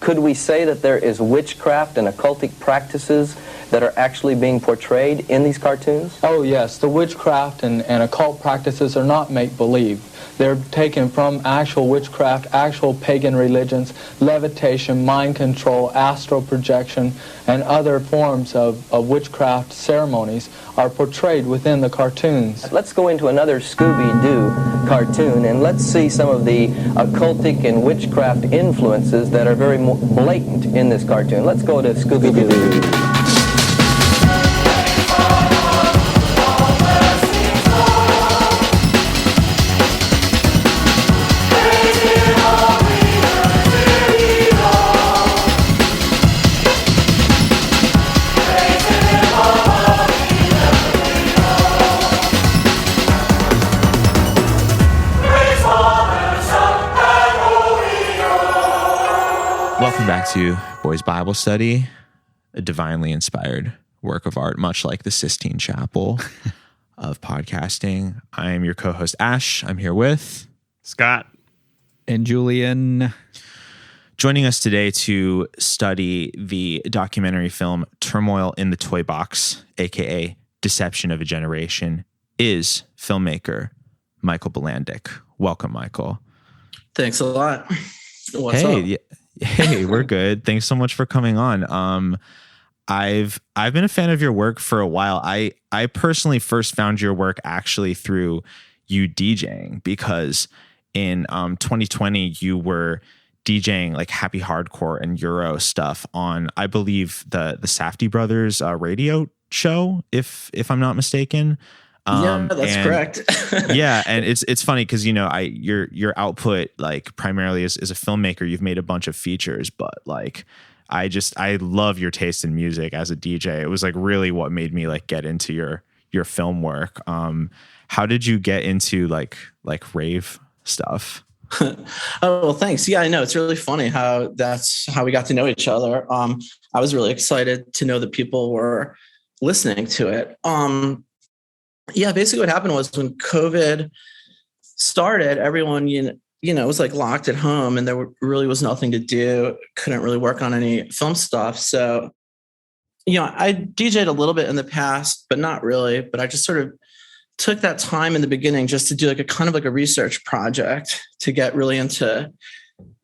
Could we say that there is witchcraft and occultic practices that are actually being portrayed in these cartoons? Oh yes, the witchcraft and occult practices are not make-believe. They're taken from actual witchcraft, actual pagan religions, levitation, mind control, astral projection, and other forms of witchcraft ceremonies are portrayed within the cartoons. Let's go into another Scooby-Doo cartoon and let's see some of the occultic and witchcraft influences that are very blatant in this cartoon. Let's go to Scooby-Doo. Welcome back to Boys Bible Study, a divinely inspired work of art, much like the Sistine Chapel of podcasting. I am your co-host, Ash. I'm here with Scott and Julian. Joining us today to study the documentary film Turmoil in the Toy Box, aka Deception of a Generation, is filmmaker Michael Bilandic. Welcome, Michael. Thanks a lot. What's up? Hey, we're good. Thanks so much for coming on. I've been a fan of your work for a while. I personally first found your work actually through you DJing, because in 2020 you were DJing like happy hardcore and Euro stuff on, I believe, the Safdie Brothers radio show, if I'm not mistaken. Yeah, that's correct. Yeah, and it's funny because your output, like, primarily as a filmmaker, you've made a bunch of features, but like I love your taste in music as a DJ. It was like really what made me like get into your film work. How did you get into like rave stuff? Oh, well, thanks. Yeah, I know. It's really funny how that's how we got to know each other. I was really excited to know that people were listening to it. Yeah, basically what happened was when COVID started, everyone, was like locked at home and there really was nothing to do. Couldn't really work on any film stuff. So, I DJ'd a little bit in the past, but not really. But I just sort of took that time in the beginning just to do like a kind of like a research project to get really into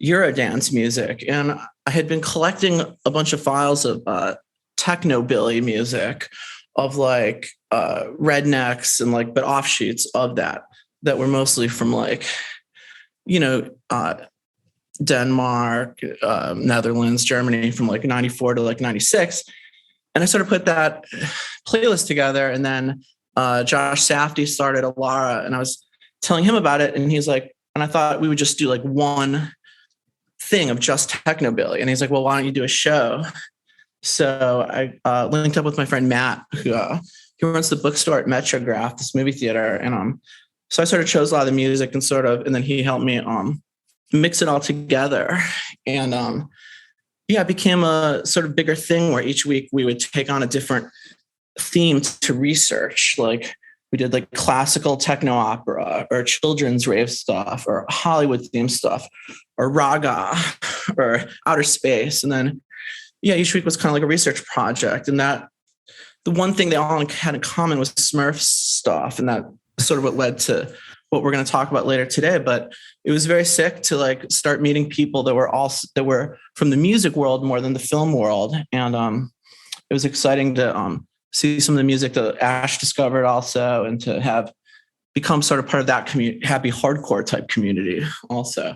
Eurodance music. And I had been collecting a bunch of files of techno-billy music of like rednecks and like, but offshoots of that were mostly from like, Denmark, Netherlands, Germany, from like 94 to like 96. And I sort of put that playlist together. And then Josh Safdie started Alara, and I was telling him about it. And he's like, and I thought we would just do like one thing of just technobilly. And he's like, well, why don't you do a show? So I linked up with my friend Matt, who runs the bookstore at Metrograph, this movie theater. And so I sort of chose a lot of the music and then he helped me mix it all together. And it became a sort of bigger thing where each week we would take on a different theme to research. Like we did like classical techno opera or children's rave stuff or Hollywood theme stuff or raga or outer space. And then each week was kind of like a research project. And that the one thing they all had in common was Smurfs stuff. And that sort of what led to what we're going to talk about later today. But it was very sick to like start meeting people that were from the music world more than the film world. And it was exciting to see some of the music that Ash discovered also, and to have become sort of part of that community, happy hardcore type community also.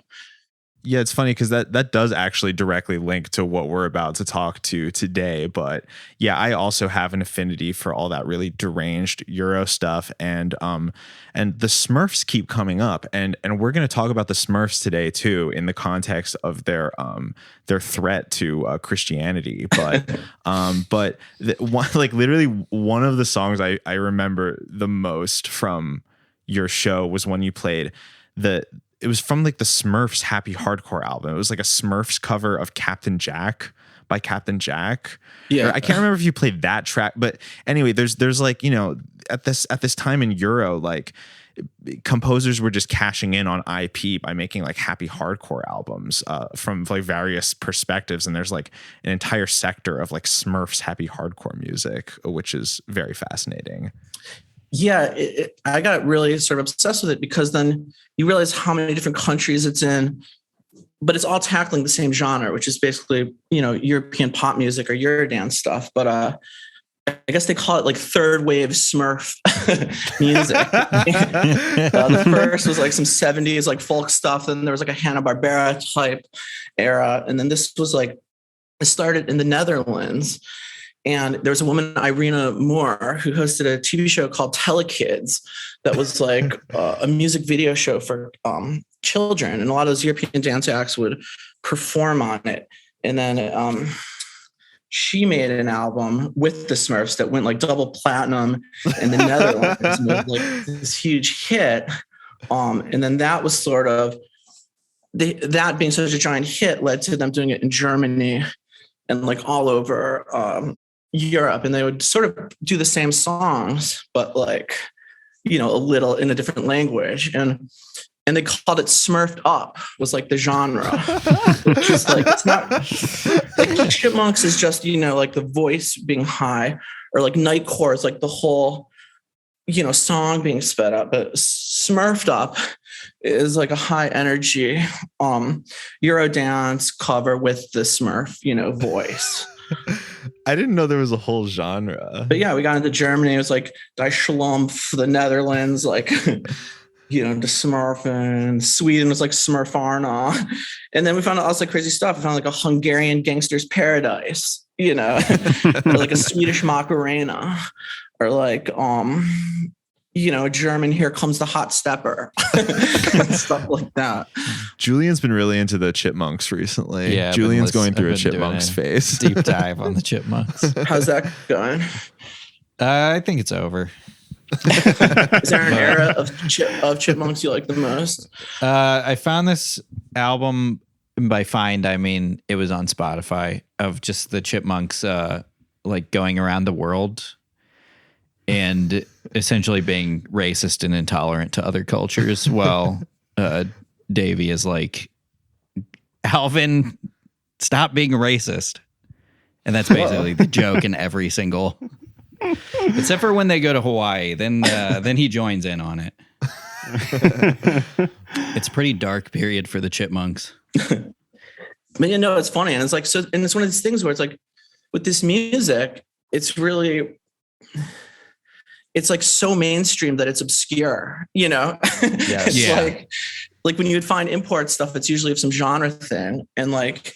Yeah, it's funny because that does actually directly link to what we're about to talk to today. But yeah, I also have an affinity for all that really deranged Euro stuff, and the Smurfs keep coming up, and we're going to talk about the Smurfs today too, in the context of their threat to Christianity. But literally one of the songs I remember the most from your show was when you played it was from like the Smurfs Happy Hardcore album. It was like a Smurfs cover of Captain Jack by Captain Jack. Yeah. I can't remember if you played that track, but anyway, there's like, at this time in Euro, like composers were just cashing in on IP by making like happy hardcore albums from like various perspectives. And there's like an entire sector of like Smurfs happy hardcore music, which is very fascinating. Yeah, I got really sort of obsessed with it because then you realize how many different countries it's in, but it's all tackling the same genre, which is basically, European pop music or Eurodance stuff. But I guess they call it like third wave Smurf music. The first was like some 70s like folk stuff. Then there was like a Hanna-Barbera type era. And then this was like, it started in the Netherlands. And there was a woman, Irina Moore, who hosted a TV show called Telekids that was like a music video show for children. And a lot of those European dance acts would perform on it. And then she made an album with the Smurfs that went like double platinum in the Netherlands, made like this huge hit. And then that was sort of, that being such a giant hit led to them doing it in Germany and like all over Europe. And they would sort of do the same songs, but like, a little in a different language. And they called it Smurfed Up, was like the genre, which is like, it's not like Chipmunks is just, like the voice being high, or like Nightcore is like the whole, song being sped up. But Smurfed Up is like a high energy Eurodance cover with the Smurf, voice. I didn't know there was a whole genre. But yeah, we got into Germany. It was like Die Schlumpf, the Netherlands, like the Smurf, and Sweden was like Smurfarna. And then we found all this like crazy stuff. We found like a Hungarian Gangster's Paradise, or like a Swedish Macarena, or like, a German Here Comes the Hot Stepper, stuff like that. Julian's been really into the Chipmunks recently. Yeah, Julian's going through a Chipmunks phase. Deep dive on the Chipmunks. How's that going? I think it's over. Is there an era of Chipmunks you like the most? I found this album, by find I mean it was on Spotify, of just the Chipmunks like going around the world and essentially being racist and intolerant to other cultures, while Davey is like, Alvin, stop being racist. And that's basically the joke in every single, except for when they go to Hawaii, then he joins in on it. It's a pretty dark period for the Chipmunks. But it's funny, and it's like, so, and it's one of these things where it's like, with this music, it's really, it's like so mainstream that it's obscure, It's Yeah. like when you would find import stuff, it's usually of some genre thing, and like,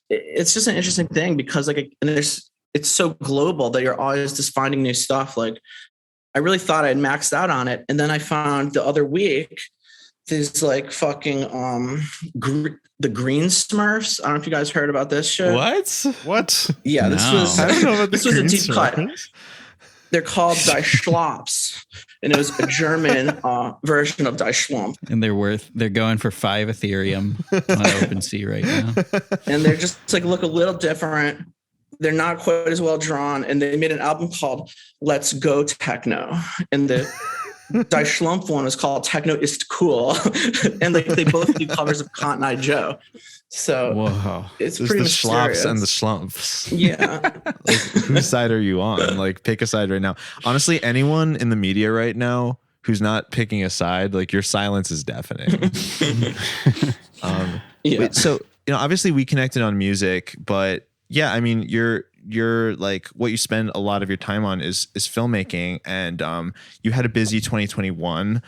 it's just an interesting thing because like, and it's so global that you're always just finding new stuff. Like, I really thought I had maxed out on it, and then I found the other week this like fucking the Green Smurfs. I don't know if you guys heard about this show. What? Yeah, this was I don't know about this the was a Green deep cut. Smurfs. They're called Die Schlops, and it was a German version of Die Schlumpf. And they're going for 5 Ethereum on OpenSea right now. And they're just like look a little different. They're not quite as well drawn, and they made an album called Let's Go Techno, and the Die Schlumpf one is called Techno Ist Cool, and like they both do covers of Cotton Eye Joe. So Whoa. it's There's pretty the mysterious. Schlops and the Schlumps. Yeah. Like, whose side are you on? Like, pick a side right now. Honestly, anyone in the media right now who's not picking a side, like, your silence is deafening. Yeah. Wait, so, obviously we connected on music, but yeah, I mean, you're like, what you spend a lot of your time on is filmmaking, and you had a busy 2021.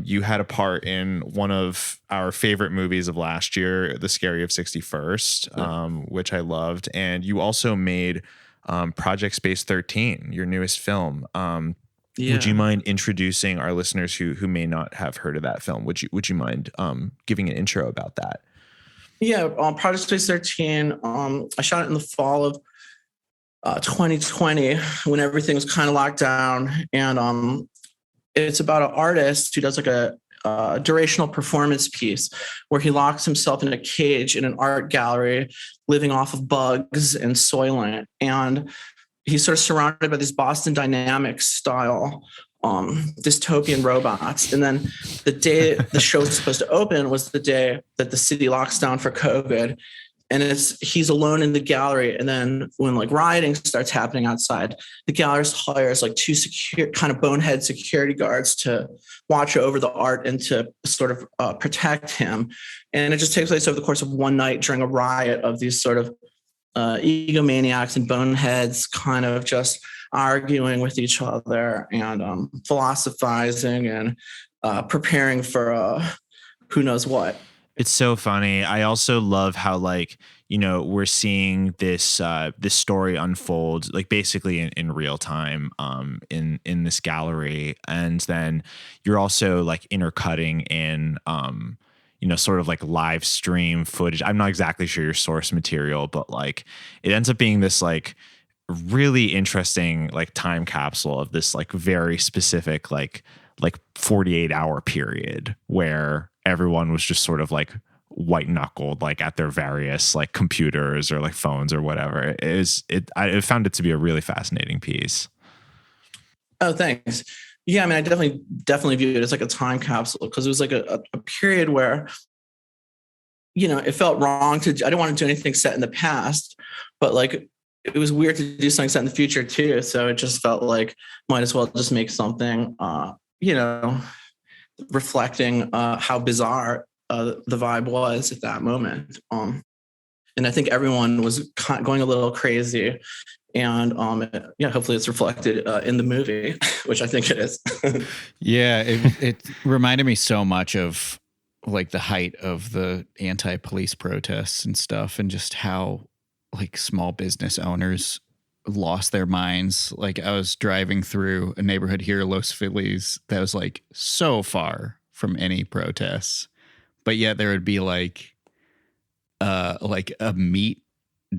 You had a part in one of our favorite movies of last year, The Scary of 61st, which I loved. And you also made Project Space 13, your newest film. Would you mind introducing our listeners who may not have heard of that film? Would you mind giving an intro about that? Yeah, Project Space 13, I shot it in the fall of 2020 when everything was kind of locked down. And it's about an artist who does like a durational performance piece where he locks himself in a cage in an art gallery, living off of bugs and soylent. And he's sort of surrounded by these Boston Dynamics style dystopian robots. And then the day the show was supposed to open was the day that the city locks down for COVID. And he's alone in the gallery. And then when like rioting starts happening outside, the gallerist hires like two kind of bonehead security guards to watch over the art and to sort of protect him. And it just takes place over the course of one night during a riot of these sort of egomaniacs and boneheads kind of just arguing with each other and philosophizing and preparing for who knows what. It's so funny. I also love how, like, you know, we're seeing this this story unfold, like basically in real time, in this gallery, and then you're also like intercutting in, you know, sort of like live stream footage. I'm not exactly sure your source material, but like it ends up being this like really interesting like time capsule of this like very specific like 48-hour period where everyone was just sort of like white knuckled like at their various like computers or like phones or whatever. I found it to be a really fascinating piece. Oh, thanks. Yeah, I mean, I definitely view it as like a time capsule because it was like a period where, you know, it felt wrong I didn't want to do anything set in the past, but like it was weird to do something set in the future too. So it just felt like might as well just make something, you know, reflecting how bizarre the vibe was at that moment. And I think everyone was going a little crazy. And yeah, hopefully it's reflected in the movie, which I think it is. Yeah, it reminded me so much of like the height of the anti-police protests and stuff, and just how like small business owners lost their minds. Like I was driving through a neighborhood here, Los Feliz, that was like so far from any protests, but yet there would be like a meat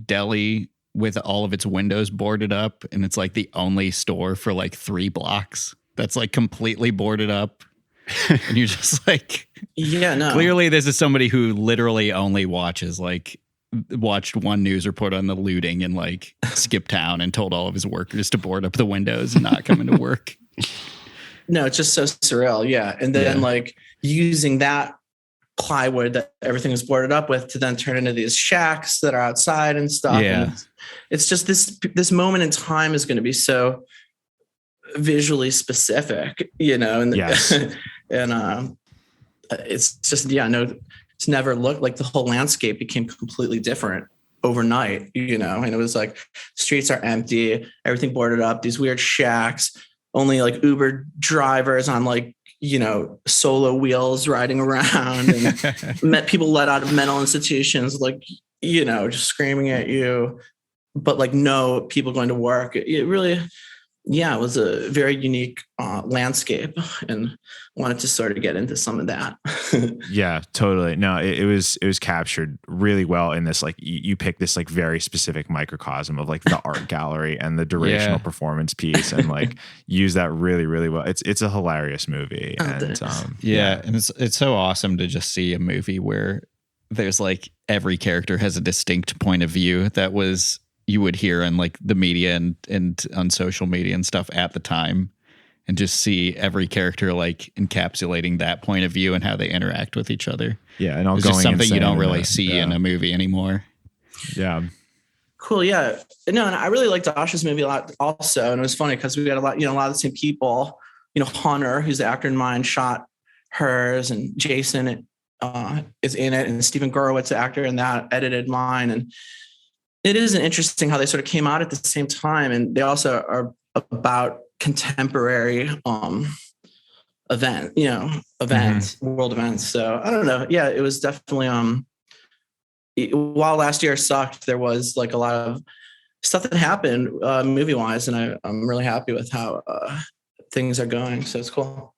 deli with all of its windows boarded up, and it's like the only store for like 3 blocks that's like completely boarded up. And you're just like, yeah, no. Clearly this is somebody who literally only watched one news report on the looting and like skipped town and told all of his workers to board up the windows and not come into work. No, it's just so surreal. Yeah. And then like using that plywood that everything is boarded up with to then turn into these shacks that are outside and stuff. Yeah. And it's just this moment in time is going to be so visually specific, you know, and yes. and it's just, yeah, no, it's never looked like the whole landscape became completely different overnight, you know, and it was like streets are empty, everything boarded up, these weird shacks, only like Uber drivers on like, you know, solo wheels riding around, and met people let out of mental institutions, like, you know, just screaming at you, but like no people going to work. It really, yeah, it was a very unique landscape, and wanted to sort of get into some of that. Yeah, totally. No, it was captured really well in this, like you picked this like very specific microcosm of like the art gallery and the durational performance piece, and like use that really, really well. It's a hilarious movie. And and it's so awesome to just see a movie where there's like every character has a distinct point of view that was you would hear on like the media and on social media and stuff at the time, and just see every character like encapsulating that point of view and how they interact with each other. Yeah. And all it's going just something you don't really that, see in a movie anymore. Yeah. Cool. Yeah. No, and I really liked Josh's movie a lot also. And it was funny because we got a lot of the same people, you know, Hunter, who's the actor in mine, shot hers, and Jason is in it, and Stephen Gurwitz, the actor in that, edited mine. And it is interesting how they sort of came out at the same time, and they also are about contemporary world events. So I don't know. Yeah, it was definitely while last year sucked, there was like a lot of stuff that happened movie wise, and I'm really happy with how things are going. So it's cool.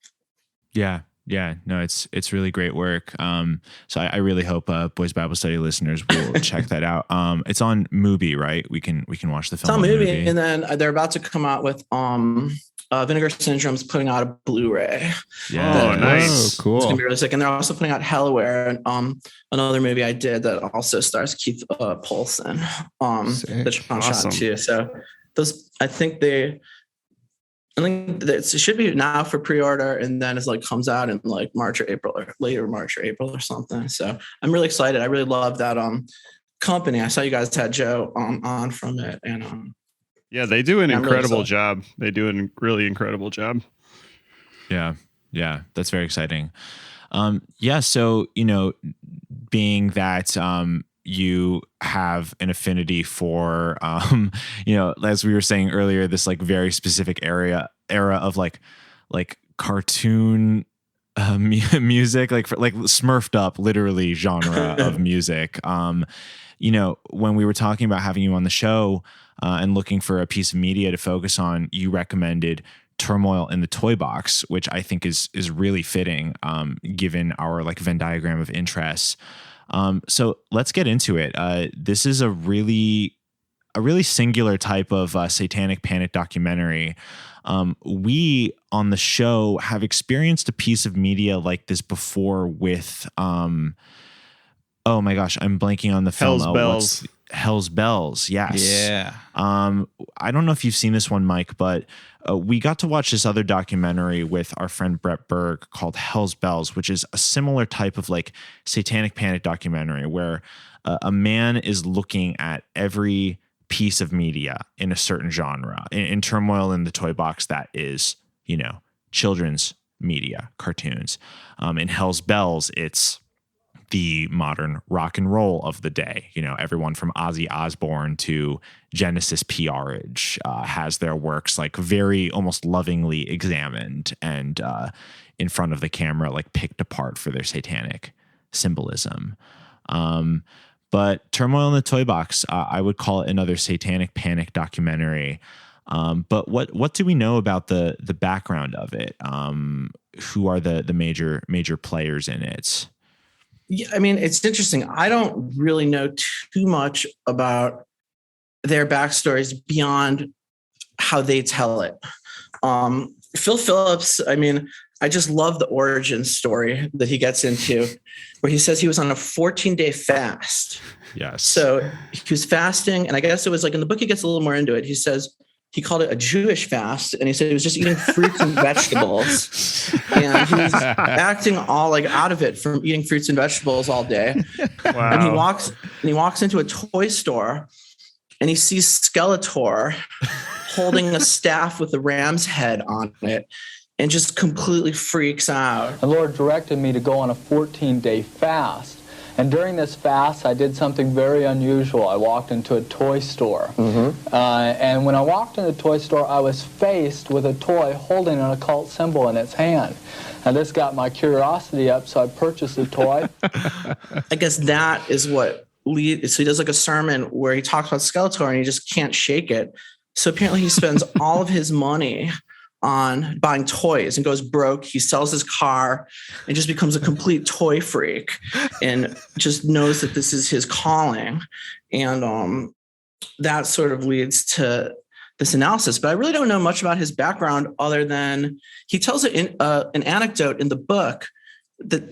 Yeah. Yeah, no, it's really great work. So I really hope Boys Bible Study listeners will check that out. It's on Mubi, right? We can watch the film. It's on Mubi, and then they're about to come out with Vinegar Syndrome's putting out a Blu-ray. Yeah, nice, cool. It's gonna be really sick, and they're also putting out Hellaware, and another movie I did that also stars Keith Poulsen, that Sean shot too. So those, I think I think it should be now for pre-order, and then it's like comes out in like March or April, or later March or April or something. So I'm really excited. I really love that company. I saw you guys had Joe on from it, and yeah, they do an I'm really incredible excited. job. They do a really incredible job. Yeah, that's very exciting. So being that you have an affinity for as we were saying earlier, this like very specific era of like cartoon music, like smurfed up literally genre of music. When we were talking about having you on the show and looking for a piece of media to focus on, you recommended Turmoil in the Toy Box, which I think is really fitting given our like Venn diagram of interests. So let's get into it. This is a really singular type of satanic panic documentary. We on the show have experienced a piece of media like this before with oh my gosh, I'm blanking on the film. Hell's Bells. Hell's Bells, yes. Yeah. I don't know if you've seen this one, Mike, but we got to watch this other documentary with our friend Brett Berg called Hell's Bells, which is a similar type of like satanic panic documentary where a man is looking at every piece of media in a certain genre. In Turmoil in the Toy Box, that is, children's media, cartoons. In Hell's Bells, it's the modern rock and roll of the day. Everyone from Ozzy Osbourne to Genesis Peerage has their works like very almost lovingly examined and in front of the camera, like picked apart for their satanic symbolism. But Turmoil in the Toy Box, I would call it another satanic panic documentary. But what do we know about the background of it? Who are the major players in it? Yeah, I mean, it's interesting. I don't really know too much about their backstories beyond how they tell it. Phil Phillips, I mean, I just love the origin story that he gets into, where he says he was on a 14-day fast. Yes. So he was fasting, and I guess it was like in the book, he gets a little more into it. He says he called it a Jewish fast, and he said he was just eating fruits and vegetables, and he was acting all like out of it from eating fruits and vegetables all day. Wow. And he walks into a toy store, and he sees Skeletor holding a staff with a ram's head on it, and just completely freaks out. The Lord directed me to go on a 14-day fast. And during this fast, I did something very unusual. I walked into a toy store. And when I walked into the toy store, I was faced with a toy holding an occult symbol in its hand. And this got my curiosity up, so I purchased the toy. I guess that is what leads. So he does like a sermon where he talks about Skeletor, and he just can't shake it. So apparently he spends all of his money on buying toys and goes broke. He sells his car and just becomes a complete toy freak and just knows that this is his calling. And that sort of leads to this analysis. But I really don't know much about his background other than he tells an anecdote in the book that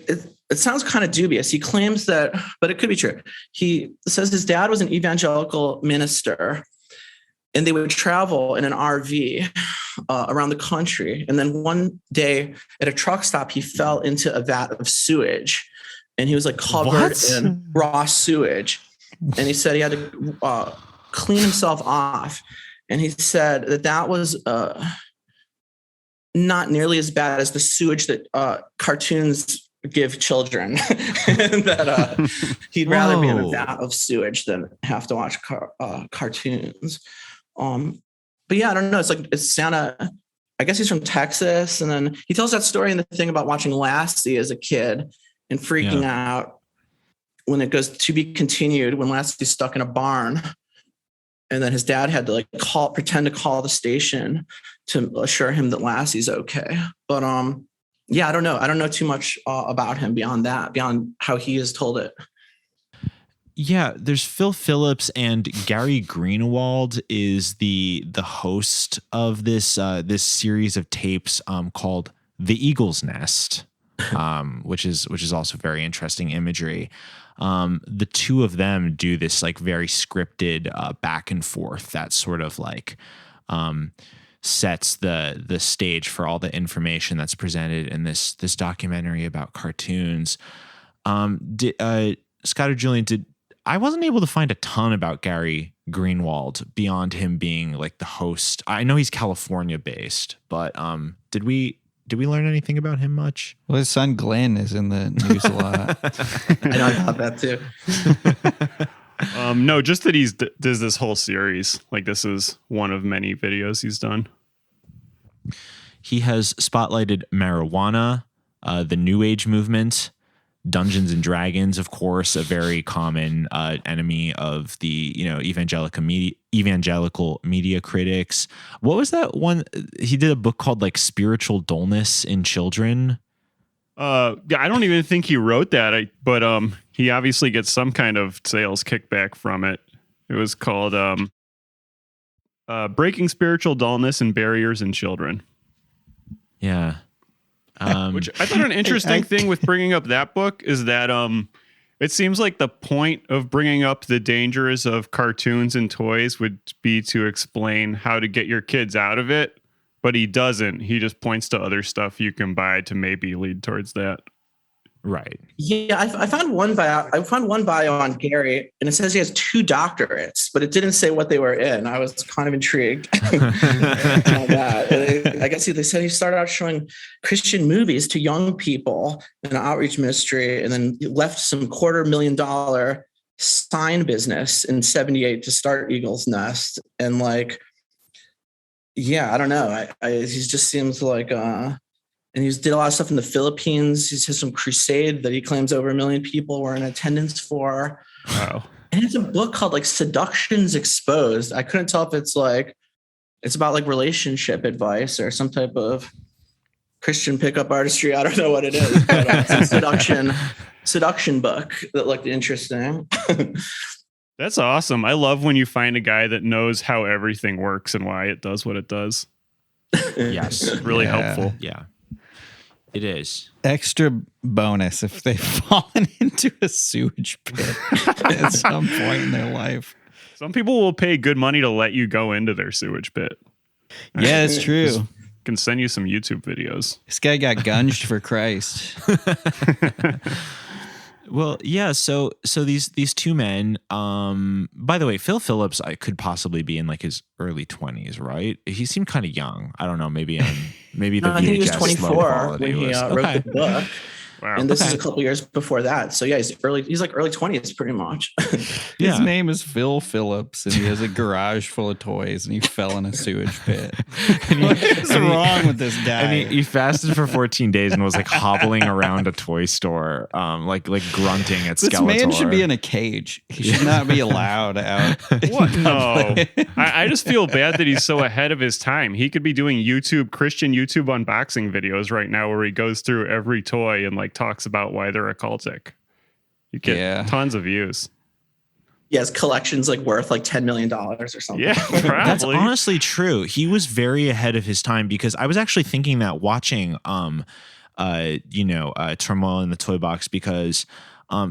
it sounds kind of dubious. He claims that, but it could be true. He says his dad was an evangelical minister, and they would travel in an RV around the country. And then one day at a truck stop, he fell into a vat of sewage, and he was like covered in raw sewage. And he said he had to clean himself off. And he said that was not nearly as bad as the sewage that cartoons give children. And that he'd rather be in a vat of sewage than have to watch cartoons. But yeah, I don't know. It's Santa. I guess he's from Texas. And then he tells that story and the thing about watching Lassie as a kid and freaking out when it goes to be continued, when Lassie's stuck in a barn. And then his dad had to pretend to call the station to assure him that Lassie's okay. But yeah, I don't know. I don't know too much about him beyond how he has told it. Yeah, there's Phil Phillips, and Gary Greenwald is the host of this this series of tapes called The Eagle's Nest, which is also very interesting imagery. The two of them do this like very scripted back and forth that sort of like sets the stage for all the information that's presented in this documentary about cartoons. Scott or Julian, I wasn't able to find a ton about Gary Greenwald beyond him being like the host. I know he's California based, but did we learn anything about him much? Well, his son Glenn is in the news a lot. I know about that too. No, just that does this whole series. Like, this is one of many videos he's done. He has spotlighted marijuana, the New Age movement, Dungeons and Dragons, of course, a very common enemy of the evangelical media critics. What was that one? He did a book called like Spiritual Dullness in Children. I don't even think he wrote that, but he obviously gets some kind of sales kickback from it. It was called Breaking Spiritual Dullness and Barriers in Children. Yeah. Which I thought an interesting thing with bringing up that book is that it seems like the point of bringing up the dangers of cartoons and toys would be to explain how to get your kids out of it, but he doesn't. He just points to other stuff you can buy to maybe lead towards that. Right. Yeah, I found one bio on Gary, and it says he has 2 doctorates, but it didn't say what they were in. I was kind of intrigued by that. I guess they said he started out showing Christian movies to young people in an outreach ministry, and then left some $250,000 sign business in '78 to start Eagle's Nest. And like, yeah, I don't know. He just seems like. And he did a lot of stuff in the Philippines. He has some crusade that he claims over 1 million people were in attendance for. Wow. And it's a book called like Seductions Exposed. I couldn't tell if it's about like relationship advice or some type of Christian pickup artistry. I don't know what it is, but it's a seduction book that looked interesting. That's awesome. I love when you find a guy that knows how everything works and why it does what it does. Yes. Really helpful. Yeah. It is. Extra bonus if they've fallen into a sewage pit at some point in their life. Some people will pay good money to let you go into their sewage pit. Yeah, it's true. Can send you some YouTube videos. This guy got gunged for Christ. Well, yeah. So these 2 men. By the way, Phil Phillips, I could possibly be in like his early 20s, right? He seemed kind of young. I don't know. Maybe maybe the I think he was VHS 24 when he wrote the book. Wow. And this is a couple years before that. So yeah, he's like early 20s pretty much. His name is Phil Phillips, and he has a garage full of toys, and he fell in a sewage pit. What's wrong with this guy? And he fasted for 14 days and was like hobbling around a toy store, like grunting at Skeletor. This man should be in a cage. He should not be allowed out. What? No. I just feel bad that he's so ahead of his time. He could be doing Christian YouTube unboxing videos right now where he goes through every toy and like talks about why they're occultic. You get tons of views. Yeah, his collection's like worth like $10 million or something. Yeah, probably. That's honestly true. He was very ahead of his time, because I was actually thinking that watching Turmoil in the Toy Box, because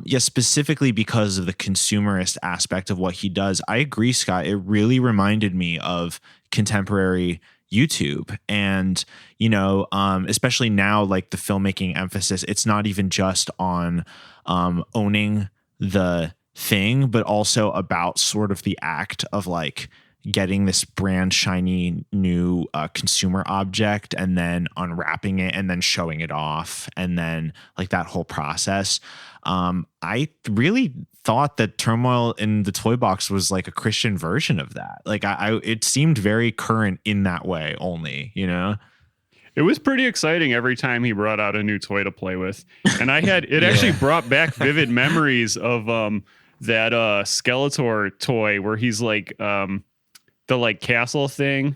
specifically because of the consumerist aspect of what he does. I agree, Scott. It really reminded me of contemporary YouTube, and especially now, like the filmmaking emphasis, it's not even just on owning the thing, but also about sort of the act of like getting this brand shiny new consumer object and then unwrapping it and then showing it off, and then like that whole process. I really thought that Turmoil in the Toy Box was like a Christian version of that. Like it seemed very current in that way only, It was pretty exciting every time he brought out a new toy to play with. And I had, it actually brought back vivid memories of that Skeletor toy where he's like the like castle thing.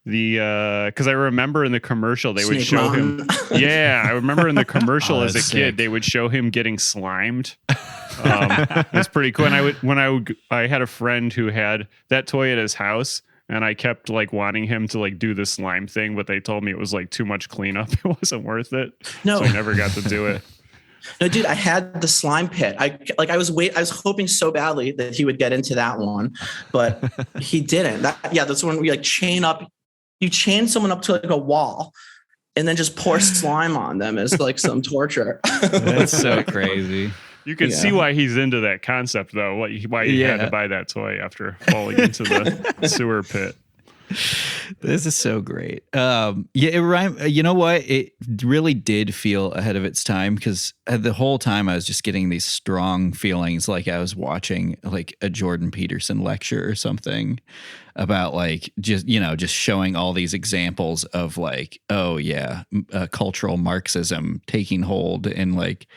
Because I remember in the commercial they would show him. Yeah, I remember in the commercial as a kid they would show him getting slimed. It's pretty cool. And I had a friend who had that toy at his house, and I kept like wanting him to like do the slime thing, but they told me it was like too much cleanup. It wasn't worth it. No, so I never got to do it. No, dude, I had the slime pit. I was hoping so badly that he would get into that one, but he didn't. That's when we like chain up you chain someone up to like a wall and then just pour slime on them as like some torture. That's so crazy. You can see why he's into that concept, though. Why he had to buy that toy after falling into the sewer pit. This is so great. You know what? It really did feel ahead of its time, because the whole time I was just getting these strong feelings like I was watching like a Jordan Peterson lecture or something about like just showing all these examples of like, cultural Marxism taking hold, and like,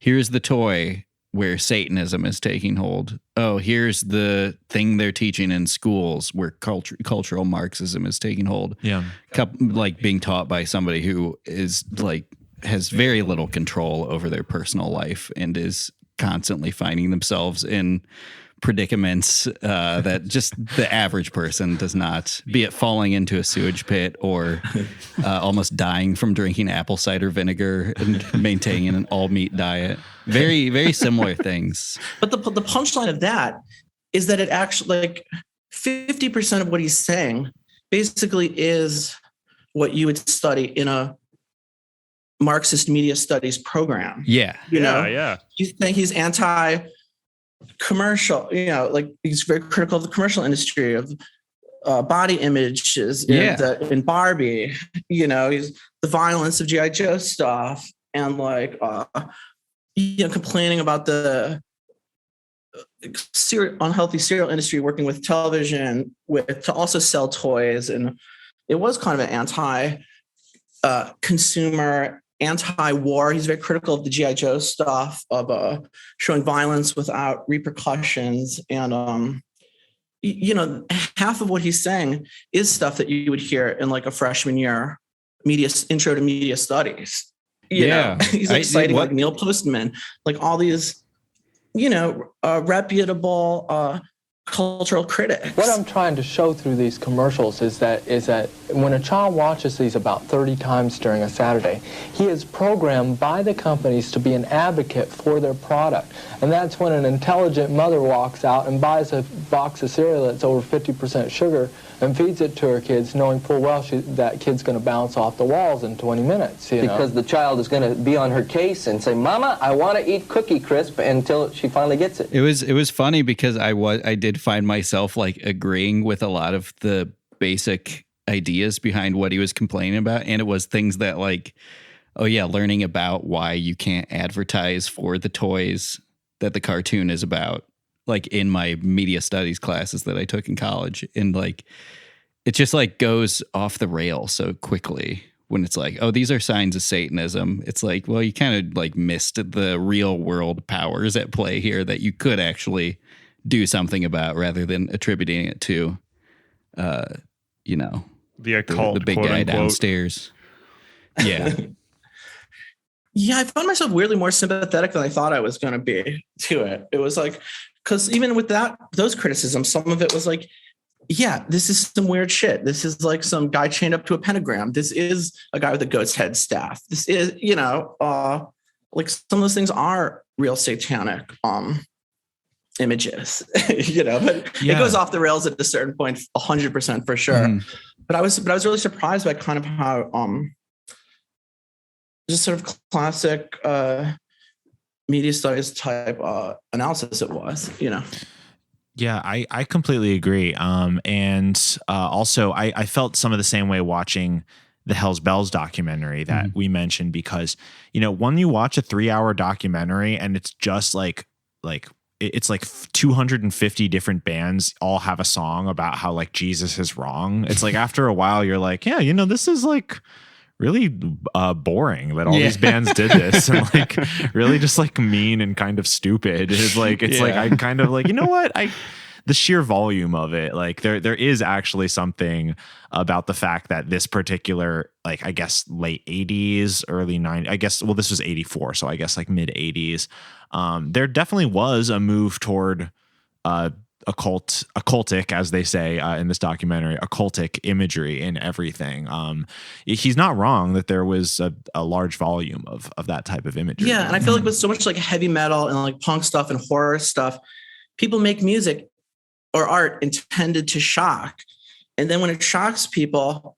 here's the toy where Satanism is taking hold. Oh, here's the thing they're teaching in schools where cultural Marxism is taking hold. Yeah. Like being taught by somebody who is like, has very little control over their personal life and is constantly finding themselves in predicaments that just the average person does not, be it falling into a sewage pit or almost dying from drinking apple cider vinegar and maintaining an all meat diet. Very, very similar things. But the punchline of that is that it actually, like, 50% of what he's saying basically is what you would study in a Marxist media studies program. Yeah. You think he's anti-commercial, like he's very critical of the commercial industry, of body images in Barbie, he's the violence of G.I. Joe stuff, and like, complaining about the unhealthy cereal industry, working with television to also sell toys. And it was kind of an anti-consumer, anti-war. He's very critical of the G.I. Joe stuff, of showing violence without repercussions. And, half of what he's saying is stuff that you would hear in like a freshman year intro to media studies. He's citing like Neil Postman, like all these, reputable cultural critics. What I'm trying to show through these commercials is that when a child watches these about 30 times during a Saturday, he is programmed by the companies to be an advocate for their product. And that's when an intelligent mother walks out and buys a box of cereal that's over 50% sugar and feeds it to her kids, knowing full well that kid's going to bounce off the walls in 20 minutes. Because the child is going to be on her case and say, "Mama, I want to eat Cookie Crisp," until she finally gets it. It was funny because I did find myself like agreeing with a lot of the basic ideas behind what he was complaining about, and it was things that like, learning about why you can't advertise for the toys that the cartoon is about, like in my media studies classes that I took in college. And like, it just like goes off the rail so quickly when it's like, oh, these are signs of Satanism. It's like, well, you kind of like missed the real world powers at play here that you could actually do something about, rather than attributing it to, the occult, the big guy unquote downstairs. Yeah. Yeah, I found myself weirdly more sympathetic than I thought I was going to be to it. It was like, because even with those criticisms, some of it was like, yeah, this is some weird shit. This is like some guy chained up to a pentagram. This is a guy with a goat's head staff. This is, like some of those things are real satanic images, but it goes off the rails at a certain point, 100% for sure. Mm. But I was really surprised by kind of how just sort of classic media studies type analysis it was, Yeah, I completely agree. And also I felt some of the same way watching the Hell's Bells documentary that we mentioned, because, when you watch a 3-hour documentary and it's just like it's like 250 different bands all have a song about how like Jesus is wrong. It's like after a while you're like, yeah, this is like really boring that all these bands did this, and like really just like mean and kind of stupid. It's like I kind of like, the sheer volume of it, like there is actually something about the fact that this particular, like, I guess late 80s, early 90s, I guess, well, this was 84, so I guess like mid 80s, there definitely was a move toward occultic, as they say in this documentary, occultic imagery in everything. He's not wrong that there was a large volume of that type of imagery. Yeah, and I feel like with so much like heavy metal and like punk stuff and horror stuff, people make music or art intended to shock. And then when it shocks people,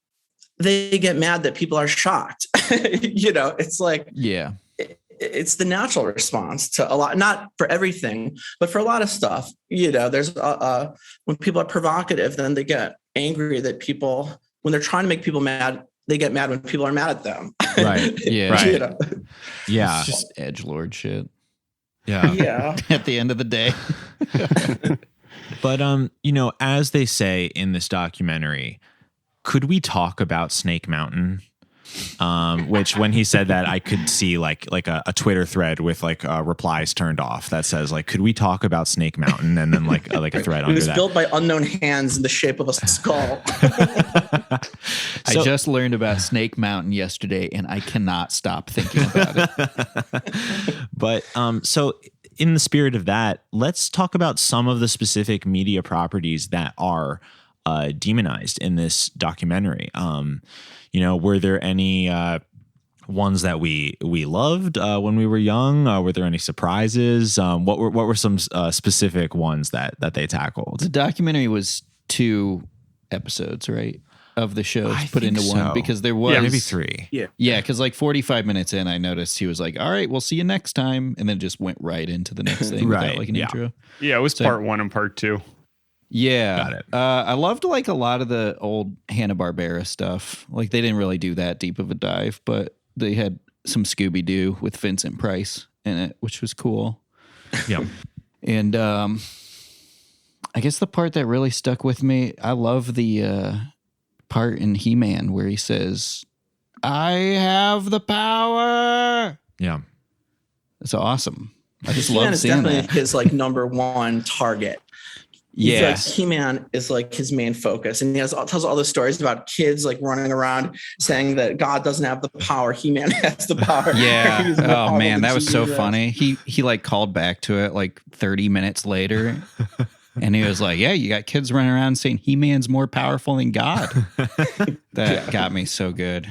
they get mad that people are shocked. It's like, Yeah. it's the natural response to a lot, not for everything, but for a lot of stuff. There's when people are provocative, then they get angry that when they're trying to make people mad, they get mad when people are mad at them. Right. Yeah. Right. Yeah. It's just edgelord shit. Yeah. Yeah. At the end of the day. But as they say in this documentary, could we talk about Snake Mountain? Which when he said that, I could see like a Twitter thread with replies turned off that says like, could we talk about Snake Mountain? And then like a thread under that. It was built by unknown hands in the shape of a skull. I just learned about Snake Mountain yesterday, and I cannot stop thinking about it. But so in the spirit of that, let's talk about some of the specific media properties that are demonized in this documentary. Were there any ones that we loved when we were young? Were there any surprises? What were some specific ones that they tackled? The documentary was 2 episodes, right, of the shows put into one, because there was maybe 3. Yeah, because like 45 minutes in, I noticed he was like, "All right, we'll see you next time," and then just went right into the next thing without like an intro. Yeah, it was part 1 and part 2. Yeah. Got it. I loved like a lot of the old Hanna-Barbera stuff. Like they didn't really do that deep of a dive, but they had some Scooby-Doo with Vincent Price in it, which was cool. Yeah. And I guess the part that really stuck with me, I love the part in He-Man where he says, "I have the power." Yeah. It's awesome. I just He-Man love is seeing definitely that. his like number one target. Yeah. Like He-Man is like his main focus, and he tells all the stories about kids like running around saying that God doesn't have the power, He-Man has the power. Yeah. He's more Oh powerful man, than that was so Jesus. funny. He like called back to it like 30 minutes later, and he was like, "Yeah, you got kids running around saying He-Man's more powerful than God." That got me so good.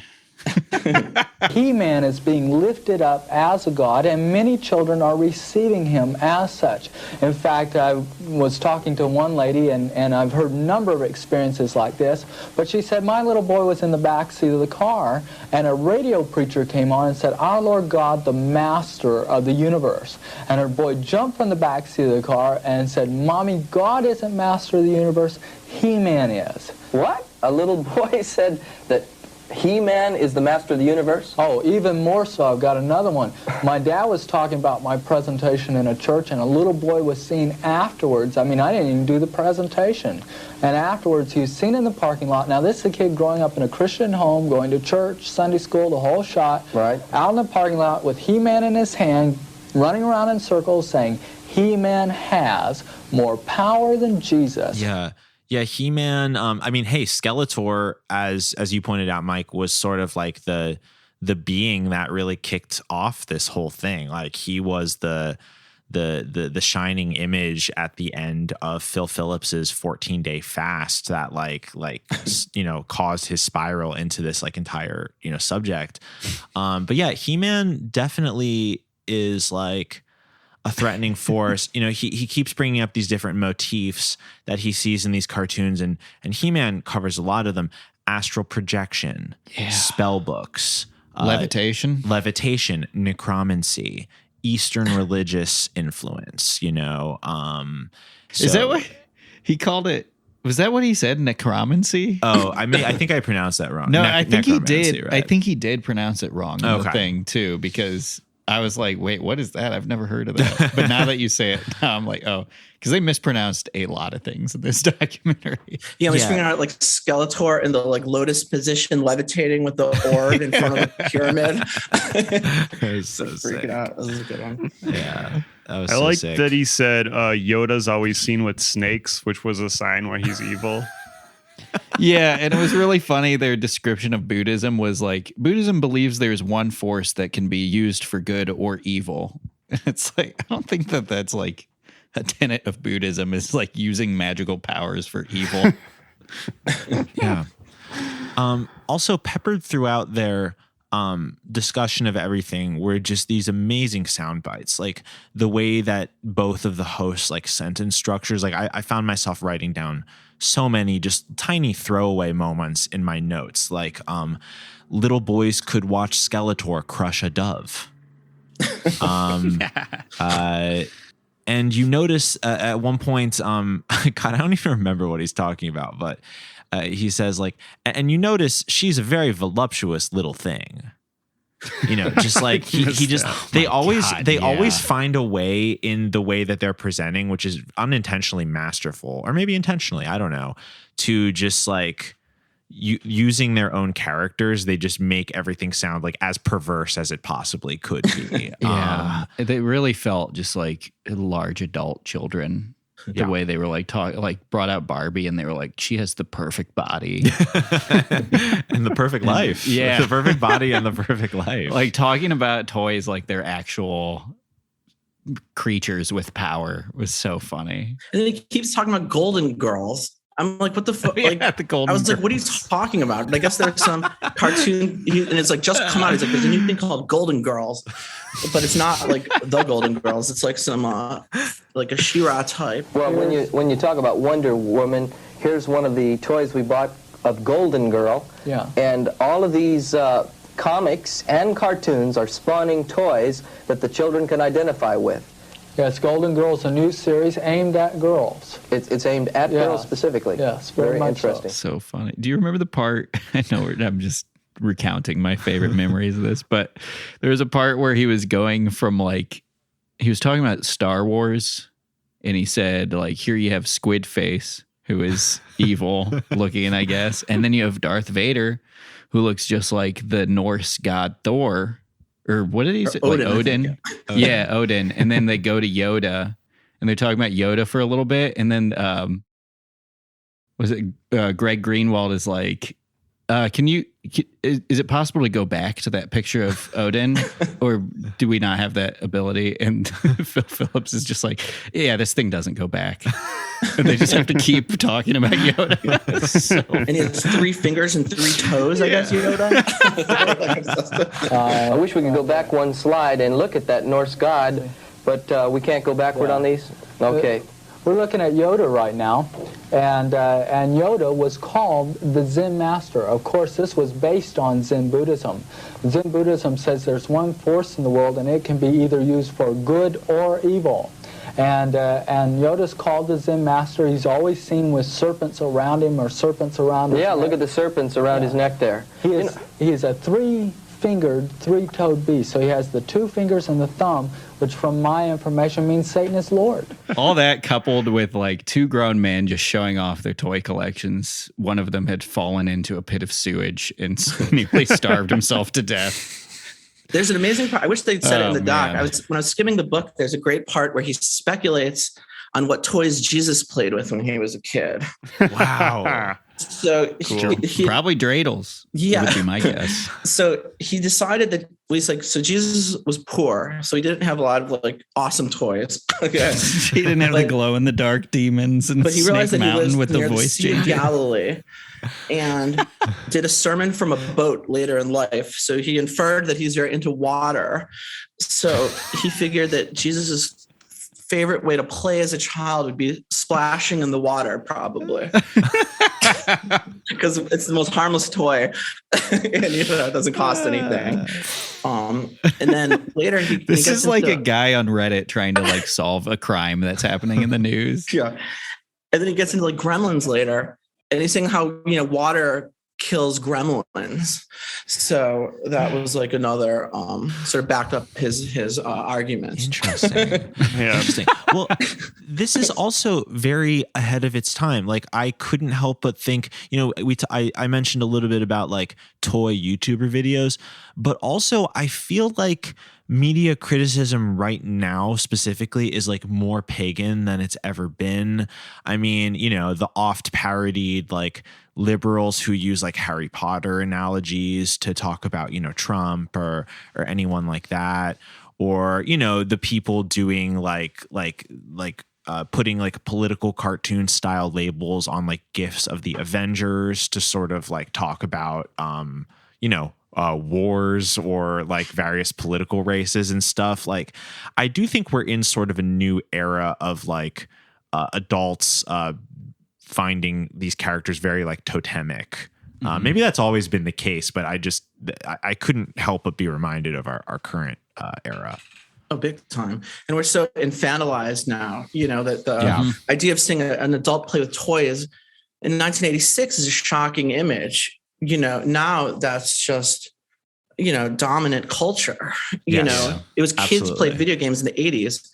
He-Man is being lifted up as a god, and many children are receiving him as such. In fact, I was talking to one lady, and I've heard a number of experiences like this, but she said, my little boy was in the back seat of the car, and a radio preacher came on and said, "Our Lord God, the master of the universe." And her boy jumped from the back seat of the car and said, "Mommy, God isn't master of the universe, He-Man is." What? A little boy said that He-Man is the master of the universe? Oh, even more so. I've got another one. My dad was talking about my presentation in a church, and a little boy was seen afterwards. I mean, I didn't even do the presentation. And afterwards, he was seen in the parking lot. Now, this is a kid growing up in a Christian home, going to church, Sunday school, the whole shot. Right. Out in the parking lot with He-Man in his hand, running around in circles saying, He-Man has more power than Jesus. Yeah. Yeah, He-Man. I mean, hey, Skeletor, as you pointed out, Mike, was sort of like the being that really kicked off this whole thing. Like he was the shining image at the end of Phil Phillips's 14-day fast that caused his spiral into this like entire subject. But yeah, He-Man definitely is like a threatening force. He keeps bringing up these different motifs that he sees in these cartoons, and He-Man covers a lot of them. Astral projection, spell books, Levitation, necromancy, Eastern religious influence. Is that what he called it? Was that what he said? Necromancy? Oh, I think I pronounced that wrong. No, I think he did. Right? I think he did pronounce it wrong in the thing too, because I was like, wait, what is that? I've never heard of that. But now that you say it, now I'm like, oh, because they mispronounced a lot of things in this documentary. Yeah, we're figuring out like Skeletor in the like lotus position, levitating with the orb in front of the pyramid. It's so sick. Freaking out. This is a good one. Yeah, that was I so like sick. that he said Yoda's always seen with snakes, which was a sign why he's evil. Yeah, and it was really funny. Their description of Buddhism was like, Buddhism believes there's one force that can be used for good or evil. It's like, I don't think that that's like a tenet of Buddhism is like using magical powers for evil. Yeah. Also peppered throughout their discussion of everything were just these amazing sound bites. Like the way that both of the hosts like sentence structures, like I found myself writing down so many just tiny throwaway moments in my notes. Like little boys could watch Skeletor crush a dove. And you notice at one point, God, I don't even remember what he's talking about, but he says like, and you notice she's a very voluptuous little thing. You know, just like he just, they always find a way in the way that they're presenting, which is unintentionally masterful, or maybe intentionally, I don't know, to just like using their own characters, they just make everything sound like as perverse as it possibly could be. They really felt just like large adult children. The way they were like brought out Barbie and they were like, she has the perfect body and the perfect life. Yeah. The perfect body and the perfect life. Like talking about toys like they're actual creatures with power was so funny. And then he keeps talking about Golden Girls. I'm like, what the fuck? Yeah, Like, the Golden I was like, Girls. what are you talking about? And I guess there's some cartoon, and it's like just come out. He's like, there's a new thing called Golden Girls, but it's not like the Golden Girls. It's like some like a She-Ra type. Well, when you talk about Wonder Woman, here's one of the toys we bought of Golden Girl. Yeah. And all of these comics and cartoons are spawning toys that the children can identify with. Yes, Golden Girls, a new series aimed at girls. It's aimed at girls specifically. Yes, very much interesting. So funny. Do you remember the part? I know I'm just recounting my favorite memories of this, but there was a part where he was going from like, he was talking about Star Wars and he said like, here you have Squid Face, who is evil looking, I guess. And then you have Darth Vader, who looks just like the Norse god Thor. Or what did he say? Odin, like Odin? I think, Yeah, Odin. And then they go to Yoda and they're talking about Yoda for a little bit. And then was it Greg Greenwald is like, is it possible to go back to that picture of Odin, or do we not have that ability? And Phil Phillips is just like, yeah, this thing doesn't go back. And they just have to keep talking about Yoda. And he has 3 fingers and 3 toes, I guess, Yoda. I wish we could go back one slide and look at that Norse god, but we can't go backward on these? Okay. We're looking at Yoda right now, and Yoda was called the Zen Master. Of course, this was based on Zen Buddhism. Zen Buddhism says there's one force in the world, and it can be either used for good or evil. And Yoda's called the Zen Master. He's always seen with serpents around him or serpents around his neck. Look at the serpents around his neck there. He is a 3-fingered, 3-toed beast. So he has the 2 fingers and the thumb, which from my information means Satan is Lord. All that coupled with like 2 grown men just showing off their toy collections. One of them had fallen into a pit of sewage and nearly starved himself to death. There's an amazing part. I wish they'd said it in the doc. Man. When I was skimming the book, there's a great part where he speculates on what toys Jesus played with when he was a kid. Wow. So he Probably dreidels. Yeah. Would be my guess. So he decided that he's like, so Jesus was poor, so he didn't have a lot of like awesome toys. Okay. He didn't have the glow in the dark demons and But he Snake realized that he Mountain was with the near the voice Sea of changing. Galilee and did a sermon from a boat later in life. So he inferred that he's very into water. So he figured that Jesus's favorite way to play as a child would be splashing in the water, probably. Because it's the most harmless toy and it doesn't cost anything. And then later This is like a guy on Reddit trying to like solve a crime that's happening in the news. Yeah. And then he gets into like gremlins later, and he's saying how, water kills gremlins. So that was like another sort of backed up his arguments. Interesting. Interesting. Well, this is also very ahead of its time. Like I couldn't help but think, I mentioned a little bit about like toy YouTuber videos, but also I feel like media criticism right now specifically is like more pagan than it's ever been. I mean, the oft parodied like liberals who use like Harry Potter analogies to talk about, Trump or anyone like that, or, the people doing putting like political cartoon style labels on like gifs of the Avengers to sort of like talk about, wars or like various political races and stuff. Like, I do think we're in sort of a new era of like adults finding these characters very like totemic. Maybe that's always been the case, but I couldn't help but be reminded of our current era. Oh, big time. And we're so infantilized now, that the idea of seeing an adult play with toys in 1986 is a shocking image. Now that's just, dominant culture. It was kids played video games in the 80s.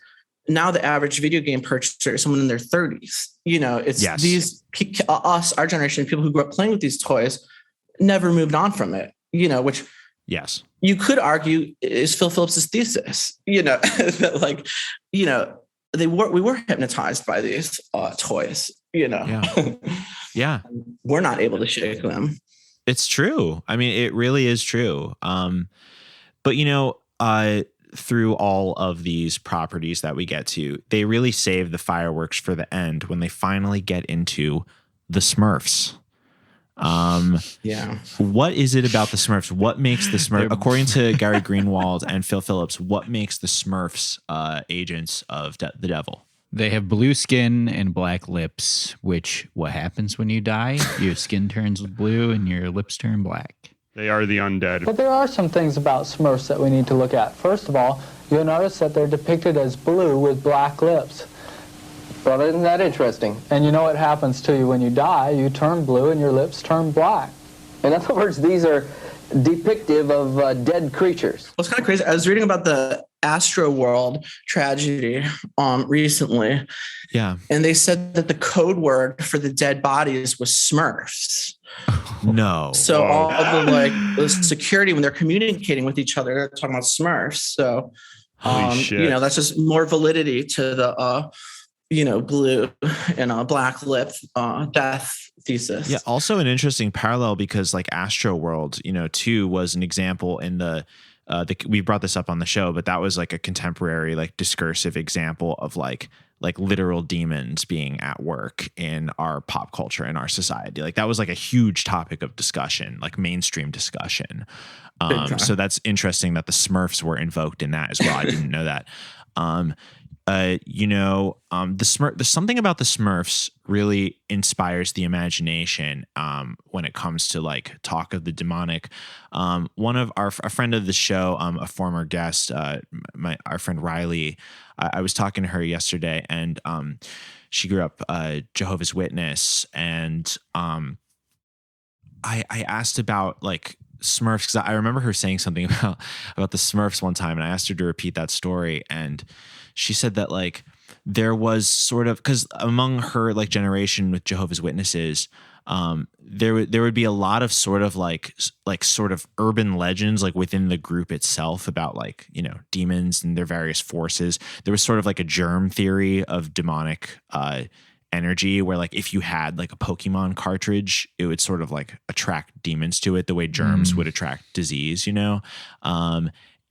Now the average video game purchaser is someone in their 30s. It's these us, our generation, people who grew up playing with these toys, never moved on from it. Which you could argue is Phil Phillips' thesis. That like, we were hypnotized by these toys. Yeah. We're not able to shake them. It's true. I mean, it really is true. But through all of these properties that we get to, they really save the fireworks for the end when they finally get into the Smurfs. What is it about the Smurfs? What makes the Smurfs, according to Gary Greenwald and Phil Phillips, what makes the Smurfs agents of the devil? They have blue skin and black lips, which what happens when you die? Your skin turns blue and your lips turn black. They are the undead. But there are some things about Smurfs that we need to look at. First of all, you'll notice that they're depicted as blue with black lips. Well, isn't that interesting? And you know what happens to you when you die? You turn blue and your lips turn black. In other words, these are depictive of dead creatures. Well, it's kind of crazy. I was reading about the Astro World tragedy recently. Yeah. And they said that the code word for the dead bodies was Smurfs. No. So all of the security, when they're communicating with each other, they're talking about Smurfs. So, that's just more validity to the, blue and black lip death thesis. Yeah. Also an interesting parallel because like Astro World, too, was an example in we brought this up on the show, but that was like a contemporary, like discursive example of like literal demons being at work in our pop culture, in our society. Like that was like a huge topic of discussion, like mainstream discussion. So that's interesting that the Smurfs were invoked in that as well. I didn't know that. There's something about the Smurfs really inspires the imagination when it comes to like talk of the demonic. One of a friend of the show, a former guest, our friend Riley, I was talking to her yesterday, and she grew up Jehovah's Witness, and I asked about like Smurfs because I remember her saying something about the Smurfs one time, and I asked her to repeat that story, and she said that like there was sort of, because among her like generation with Jehovah's Witnesses, there would be a lot of sort of like sort of urban legends like within the group itself about like demons and their various forces. There was sort of like a germ theory of demonic energy where like if you had like a Pokemon cartridge, it would sort of like attract demons to it the way germs would attract disease,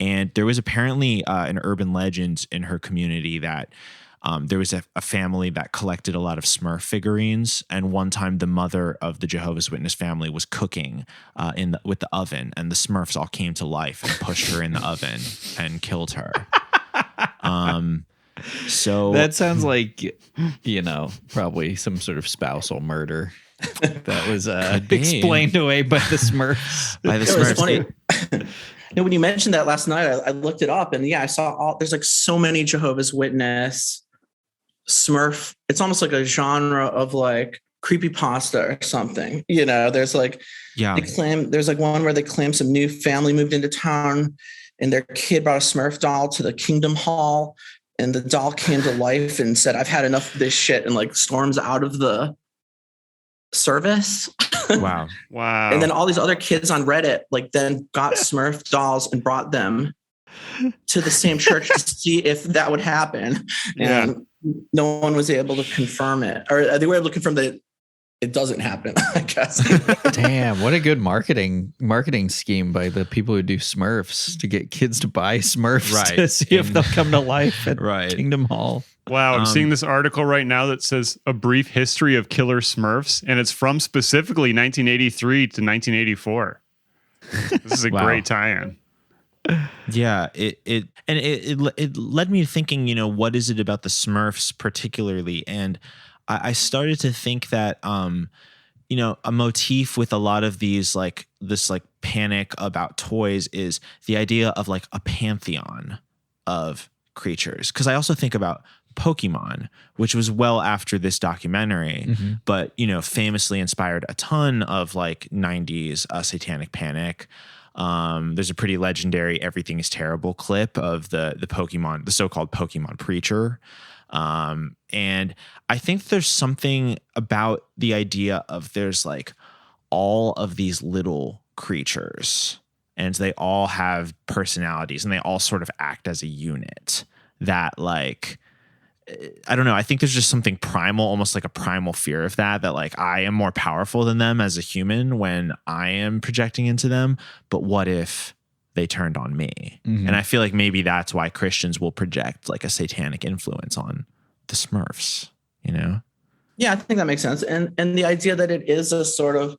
and there was apparently an urban legend in her community that there was a family that collected a lot of Smurf figurines, and one time the mother of the Jehovah's Witness family was cooking with the oven, and the Smurfs all came to life and pushed her in the oven and killed her. So that sounds like probably some sort of spousal murder that was explained away by the Smurfs. It's funny. When you mentioned that last night, I looked it up, and I saw there's like so many Jehovah's Witness Smurf. It's almost like a genre of like creepypasta or something. There's like they claim there's like one where they claim some new family moved into town, and their kid brought a Smurf doll to the Kingdom Hall, and the doll came to life and said, "I've had enough of this shit," and like storms out of the service. Wow. And then all these other kids on Reddit like then got Smurf dolls and brought them to the same church to see if that would happen. And no one was able to confirm it, or they were able to confirm that it doesn't happen, I guess. Damn, what a good marketing scheme by the people who do Smurfs to get kids to buy Smurfs to see if they'll come to life at Kingdom Hall. Wow, I'm seeing this article right now that says A Brief History of Killer Smurfs, and it's from specifically 1983 to 1984. This is a great tie-in. Yeah, it led me thinking, you know, what is it about the Smurfs particularly? And I started to think that, you know, a motif with a lot of these, like this, like panic about toys is the idea of like a pantheon of creatures. Because I also think about Pokemon, which was well after this documentary, but, you know, famously inspired a ton of like 90s satanic panic. There's a pretty legendary "Everything is Terrible" clip of the Pokemon, the so-called Pokemon preacher. And I think there's something about the idea of there's like all of these little creatures and they all have personalities and they all sort of act as a unit that, like, I don't know. I think there's just something primal, almost like a primal fear of that like I am more powerful than them as a human when I am projecting into them. But what if they turned on me? And I feel like maybe that's why Christians will project like a satanic influence on the Smurfs, you know? Yeah, I think that makes sense. And the idea that it is a sort of,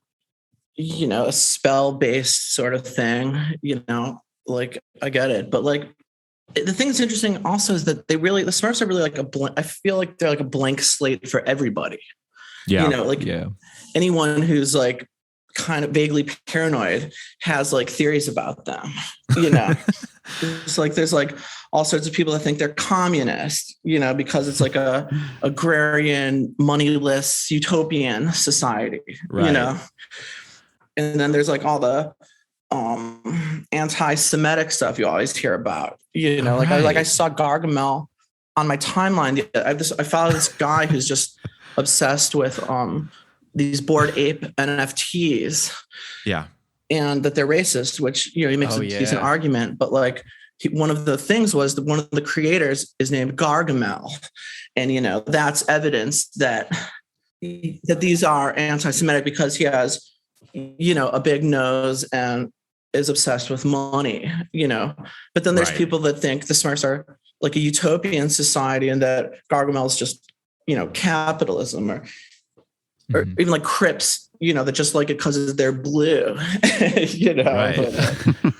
you know, a spell-based sort of thing, you know, like I get it. But like the thing that's interesting also is that the Smurfs are really like I feel like they're like a blank slate for everybody. Yeah. You know, like anyone who's like kind of vaguely paranoid has like theories about them, you know. It's like there's like all sorts of people that think they're communist, you know, because it's like a agrarian, moneyless, utopian society, you know. And then there's like all the anti-Semitic stuff you always hear about, you know. I saw Gargamel on my timeline. I follow this guy who's just obsessed with these Bored Ape NFTs. Yeah. And that they're racist, which, you know, he makes a decent argument. But like one of the things was that one of the creators is named Gargamel. And, you know, that's evidence that these are anti-Semitic because he has, you know, a big nose and is obsessed with money, you know. But then there's people that think the Smurfs are like a utopian society and that Gargamel is just, you know, capitalism or even like Crips, you know, that just like it because they're blue, you know.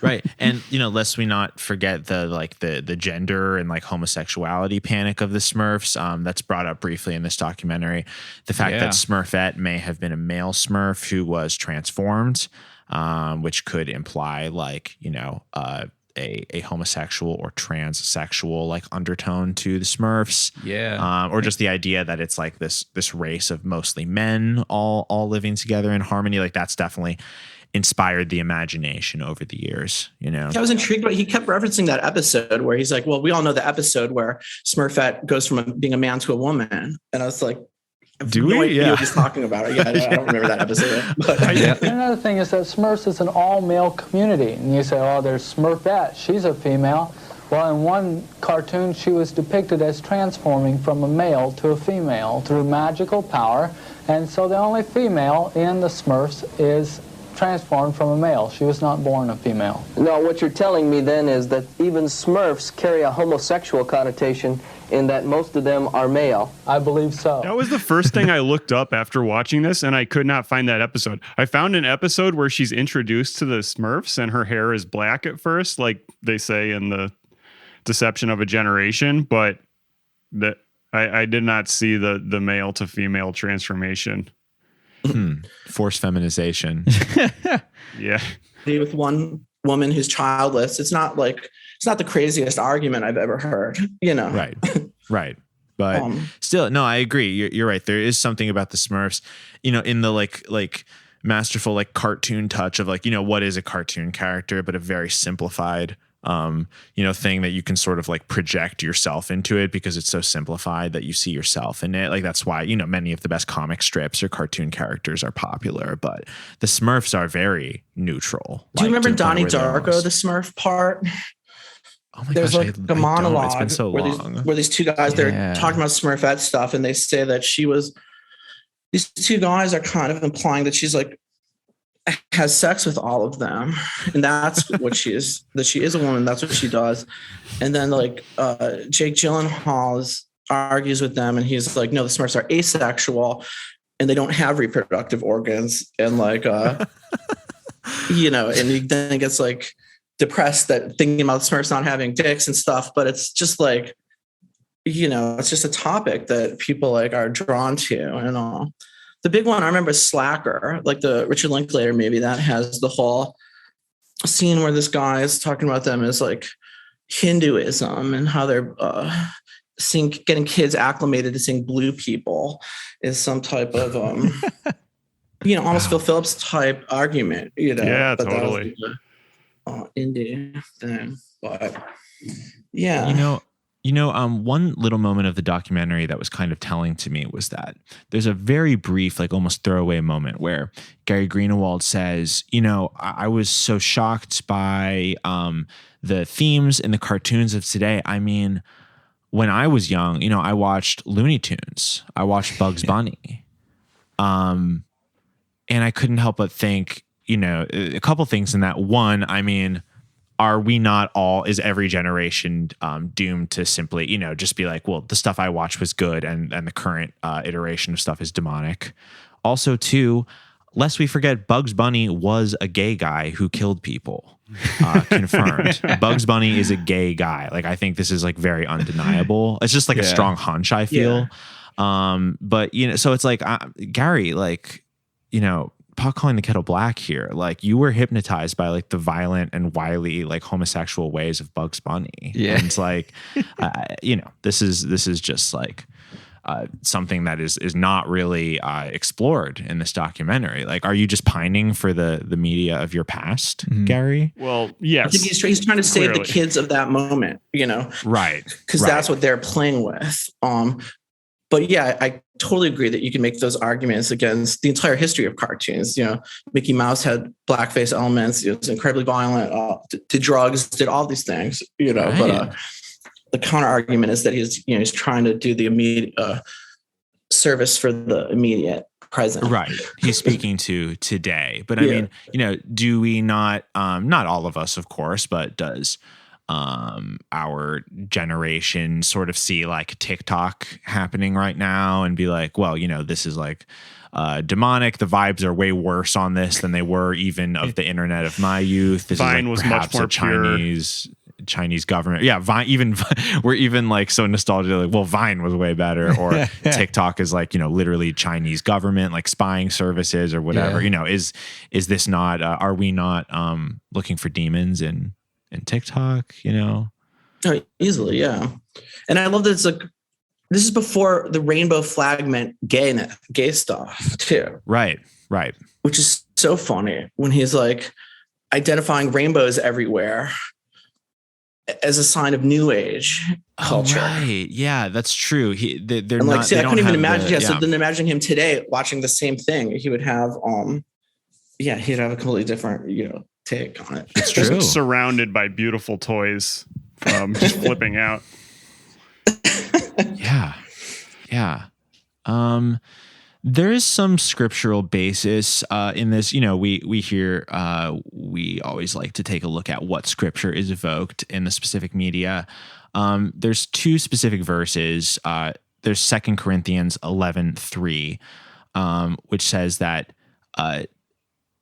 Right. And, you know, lest we not forget the gender and like homosexuality panic of the Smurfs, that's brought up briefly in this documentary. The fact that Smurfette may have been a male Smurf who was transformed, which could imply like, you know, a homosexual or transsexual like undertone to the Smurfs. Or just the idea that it's like this race of mostly men all living together in harmony. Like that's definitely inspired the imagination over the years, you know. I was intrigued by, he kept referencing that episode where he's like, well, we all know the episode where Smurfette goes from being a man to a woman. And I was like, do we? Yeah. What he's talking about. I don't remember that episode. But Another thing is that Smurfs is an all-male community. And you say, oh, there's Smurfette. She's a female. Well, in one cartoon, she was depicted as transforming from a male to a female through magical power. And so the only female in the Smurfs is transformed from a male. She was not born a female. No, what you're telling me then is that even Smurfs carry a homosexual connotation in that most of them are male. I believe so. That was the first thing I looked up after watching this, and I could not find that episode. I found an episode where she's introduced to the Smurfs, and her hair is black at first, like they say in the Deception of a Generation, but that I did not see the male to female transformation. Forced feminization. Yeah. With one woman who's childless, it's not the craziest argument I've ever heard, you know. Right. But still, no, I agree. You're right. There is something about the Smurfs, you know, in the like masterful like cartoon touch of like, you know, what is a cartoon character, but a very simplified you know, thing that you can sort of like project yourself into it because it's so simplified that you see yourself in it. Like that's why, you know, many of the best comic strips or cartoon characters are popular, but the Smurfs are very neutral. Do you remember Donnie Darko, the Smurf part? Oh my There's gosh, like a monologue. It's been so long. Where these two guys, they're talking about Smurfette stuff, and they say that these two guys are kind of implying that she's like has sex with all of them, and that's what she is. That she is a woman. That's what she does. And then like Jake Gyllenhaal argues with them, and he's like, "No, the Smurfs are asexual, and they don't have reproductive organs." And like and he then gets like depressed that thinking about Smurfs not having dicks and stuff. But it's just like, it's just a topic that people like are drawn to and all. The big one I remember is Slacker, like the Richard Linklater movie that has the whole scene where this guy is talking about them as like Hinduism and how they're getting kids acclimated to seeing blue people is some type of almost Phil Phillips type argument. Yeah, but totally. That was indie thing, but yeah. One little moment of the documentary that was kind of telling to me was that there's a very brief, like almost throwaway moment where Gary Greenwald says, I was so shocked by the themes in the cartoons of today. I mean, when I was young, I watched Looney Tunes. I watched Bugs Bunny. And I couldn't help but think, a couple things in that. One, I mean, are we not all, is every generation doomed to simply, just be like, well, the stuff I watched was good and the current iteration of stuff is demonic. Also, two, lest we forget, Bugs Bunny was a gay guy who killed people. Confirmed. Bugs Bunny is a gay guy. Like, I think this is like very undeniable. It's just like a strong hunch, I feel. But, so it's like, Gary, like, pot calling the kettle black here. Like, you were hypnotized by like the violent and wily, like homosexual ways of Bugs Bunny. Yeah. And it's like, this is just like something that is not really explored in this documentary. Like, are you just pining for the media of your past, Gary? Well, yes. I think he's trying to save the kids of that moment, Right. Because that's what they're playing with. But yeah, I totally agree that you can make those arguments against the entire history of cartoons. Mickey Mouse had blackface elements. It was incredibly violent, did drugs, did all these things, Right. But the counter argument is that he's trying to do the immediate service for the immediate present. Right. He's speaking to today. But I mean, do we not all of us, of course, but does our generation sort of see like TikTok happening right now and be like, well, this is like demonic. The vibes are way worse on this than they were even of the internet of my youth. This Vine is like was much more Chinese government. Yeah. Vine, we're even like so nostalgic. Like, well, Vine was way better. Or TikTok is like, literally Chinese government, like spying services or whatever, is this not, are we not looking for demons in TikTok, Oh, easily, yeah. And I love that it's like, this is before the rainbow flag meant gay stuff too. Right. Which is so funny when he's like identifying rainbows everywhere as a sign of new age culture. Oh, right. Yeah, that's true. They're and like, not, see, I couldn't even imagine. So then imagine him today watching the same thing. He would have, he'd have a completely different, take on it. It's true. Surrounded by beautiful toys from just flipping out. Yeah. There is some scriptural basis in this. We hear we always like to take a look at what scripture is evoked in the specific media. There's two specific verses. There's 2 Corinthians 11:3, which says that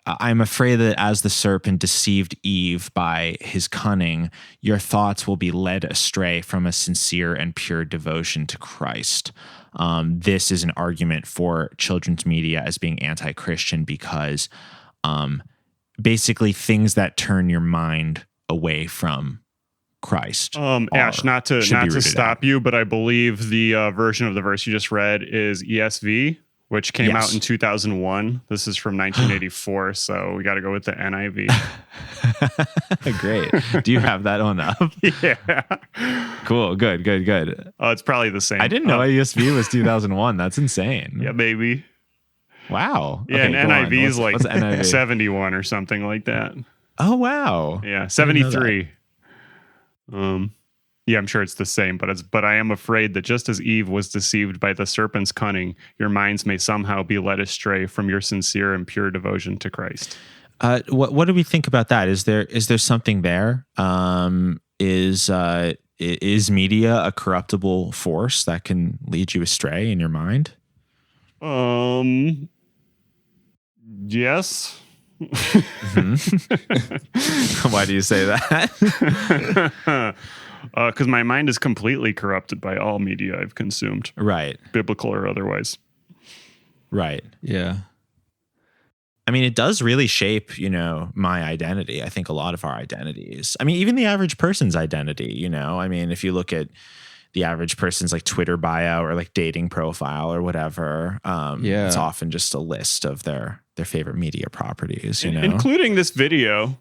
I'm afraid that as the serpent deceived Eve by his cunning, your thoughts will be led astray from a sincere and pure devotion to Christ. This is an argument for children's media as being anti-Christian because basically things that turn your mind away from Christ. Ash, not to stop you, but I believe the version of the verse you just read is ESV, which came out in 2001. This is from 1984, so we got to go with the NIV. Great. Do you have that one up? Yeah. Cool. Good. It's probably the same. I didn't know ESV was 2001. That's insane. Yeah, maybe. Wow. Yeah, okay, and NIV is like NIV? 71 or something like that. Oh, wow. Yeah, 73. Yeah, I'm sure it's the same, but I am afraid that just as Eve was deceived by the serpent's cunning, your minds may somehow be led astray from your sincere and pure devotion to Christ. What do we think about that? Is there something there? Is media a corruptible force that can lead you astray in your mind? Yes. Why do you say that? Because my mind is completely corrupted by all media I've consumed, Right. biblical or otherwise. Right. Yeah. I mean, it does really shape, my identity. I think a lot of our identities. I mean, even the average person's identity, I mean, if you look at the average person's like Twitter bio or like dating profile or whatever, it's often just a list of their favorite media properties, Including this video.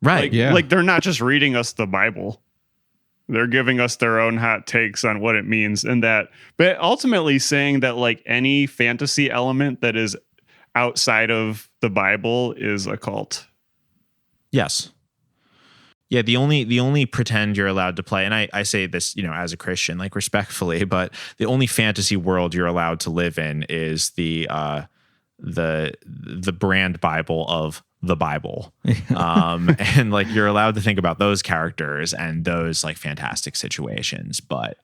Right. Like they're not just reading us the Bible. They're giving us their own hot takes on what it means but ultimately saying that like any fantasy element that is outside of the Bible is a cult. Yes. Yeah, the only pretend you're allowed to play, and I say this, as a Christian, like respectfully, but the only fantasy world you're allowed to live in is the brand Bible of the Bible. And like you're allowed to think about those characters and those like fantastic situations. But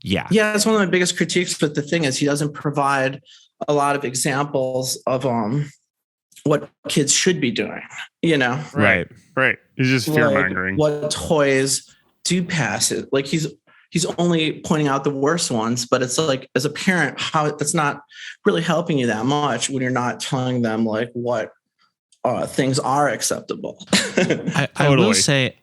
yeah. Yeah, it's one of my biggest critiques, but the thing is he doesn't provide a lot of examples of what kids should be doing, Right. It's just fear mongering. Like, what toys do pass it? Like he's only pointing out the worst ones, but it's like as a parent, how that's not really helping you that much when you're not telling them like what things are acceptable. I will say,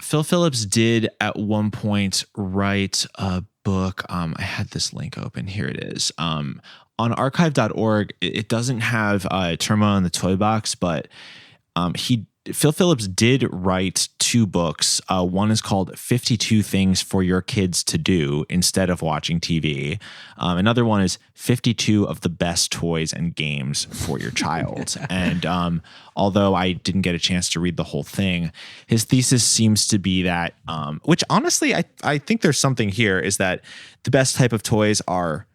Phil Phillips did at one point write a book. I had this link open. Here it is. On archive.org, it doesn't have Turmoil in the Toy Box, but Phil Phillips did write 2 books. One is called 52 Things for Your Kids to Do Instead of Watching TV. Another one is 52 of the Best Toys and Games for Your Child. And although I didn't get a chance to read the whole thing, his thesis seems to be that, which honestly, I think there's something here, is that the best type of toys are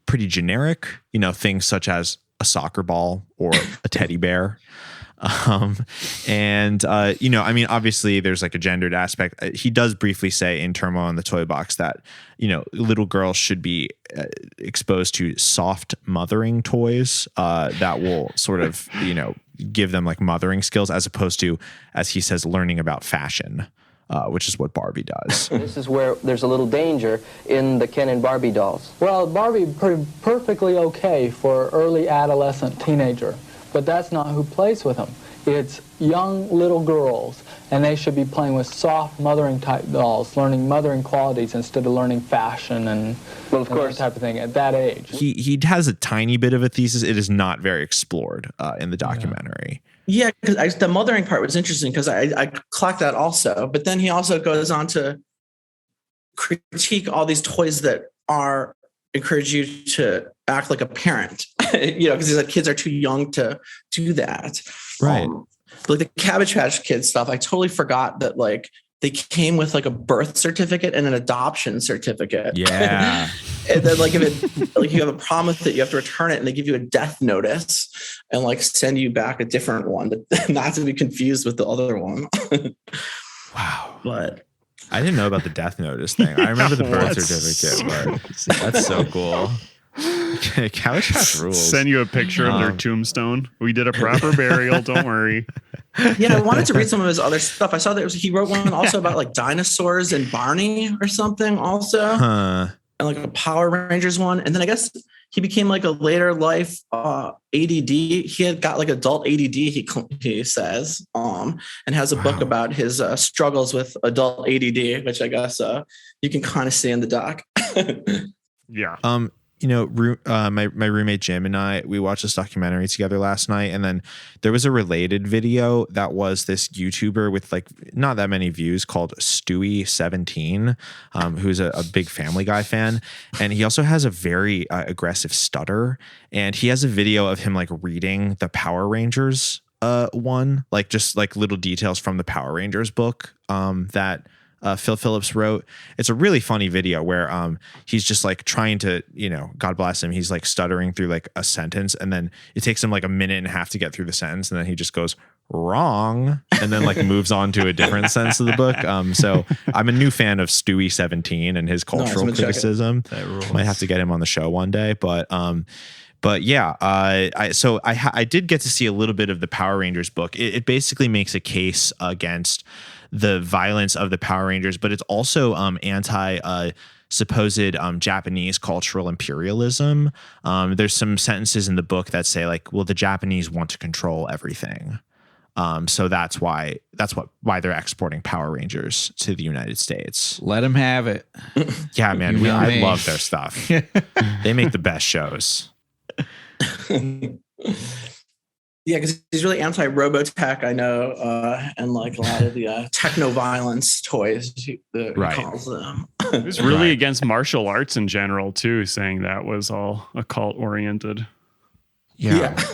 pretty generic, things such as a soccer ball or a teddy bear. I mean, obviously there's like a gendered aspect. He does briefly say in Turmoil in the Toy Box that, little girls should be exposed to soft mothering toys that will sort of, give them like mothering skills as opposed to, as he says, learning about fashion, which is what Barbie does. This is where there's a little danger in the Ken and Barbie dolls. Well, Barbie perfectly okay for early adolescent teenager. But that's not who plays with them. It's young little girls, and they should be playing with soft mothering type dolls, learning mothering qualities instead of learning fashion and that type of thing at that age. He has a tiny bit of a thesis. It is not very explored in the documentary. Yeah, because the mothering part was interesting because I clocked that also. But then he also goes on to critique all these toys that encourage you to act like a parent, because he's like, kids are too young to do that. Right. Like the Cabbage Patch Kids stuff, I totally forgot that like they came with like a birth certificate and an adoption certificate. Yeah. And then like if you have a problem with it, you have to return it, and they give you a death notice and like send you back a different one, not to be confused with the other one. Wow. But I didn't know about the death notice thing. I remember the birth certificate. That's so cool. Cabbage Patch rules. Send you a picture of their tombstone. We did a proper burial. Don't worry. Yeah, I wanted to read some of his other stuff. I saw that he wrote one also about like dinosaurs and Barney or something also. And like a Power Rangers one. And then I guess he became like a later life ADD. He had got like adult ADD, he says, and has a book about his struggles with adult ADD, which I guess you can kind of see in the doc. Yeah. My roommate Jim and I, we watched this documentary together last night, and then there was a related video that was this YouTuber with like not that many views called Stewie17, who's a big Family Guy fan, and he also has a very aggressive stutter, and he has a video of him like reading the Power Rangers one, like just like little details from the Power Rangers book that Phil Phillips wrote. It's a really funny video where he's just like trying to, God bless him, he's like stuttering through like a sentence, and then it takes him like a minute and a half to get through the sentence, and then he just goes wrong and then like moves on to a different sense of the book. So I'm a new fan of Stewie17 and his cultural criticism. Might have to get him on the show one day, but But yeah, I did get to see a little bit of the Power Rangers book. It basically makes a case against the violence of the Power Rangers, but it's also anti supposed Japanese cultural imperialism. There's some sentences in the book that say like, well, the Japanese want to control everything. So that's why they're exporting Power Rangers to the United States. Let them have it. Yeah, man, I love their stuff. They make the best shows. Yeah, because he's really anti-Robotech, I know, and like a lot of the techno-violence toys, he calls them. He was really against martial arts in general, too, saying that was all occult-oriented. Yeah. Back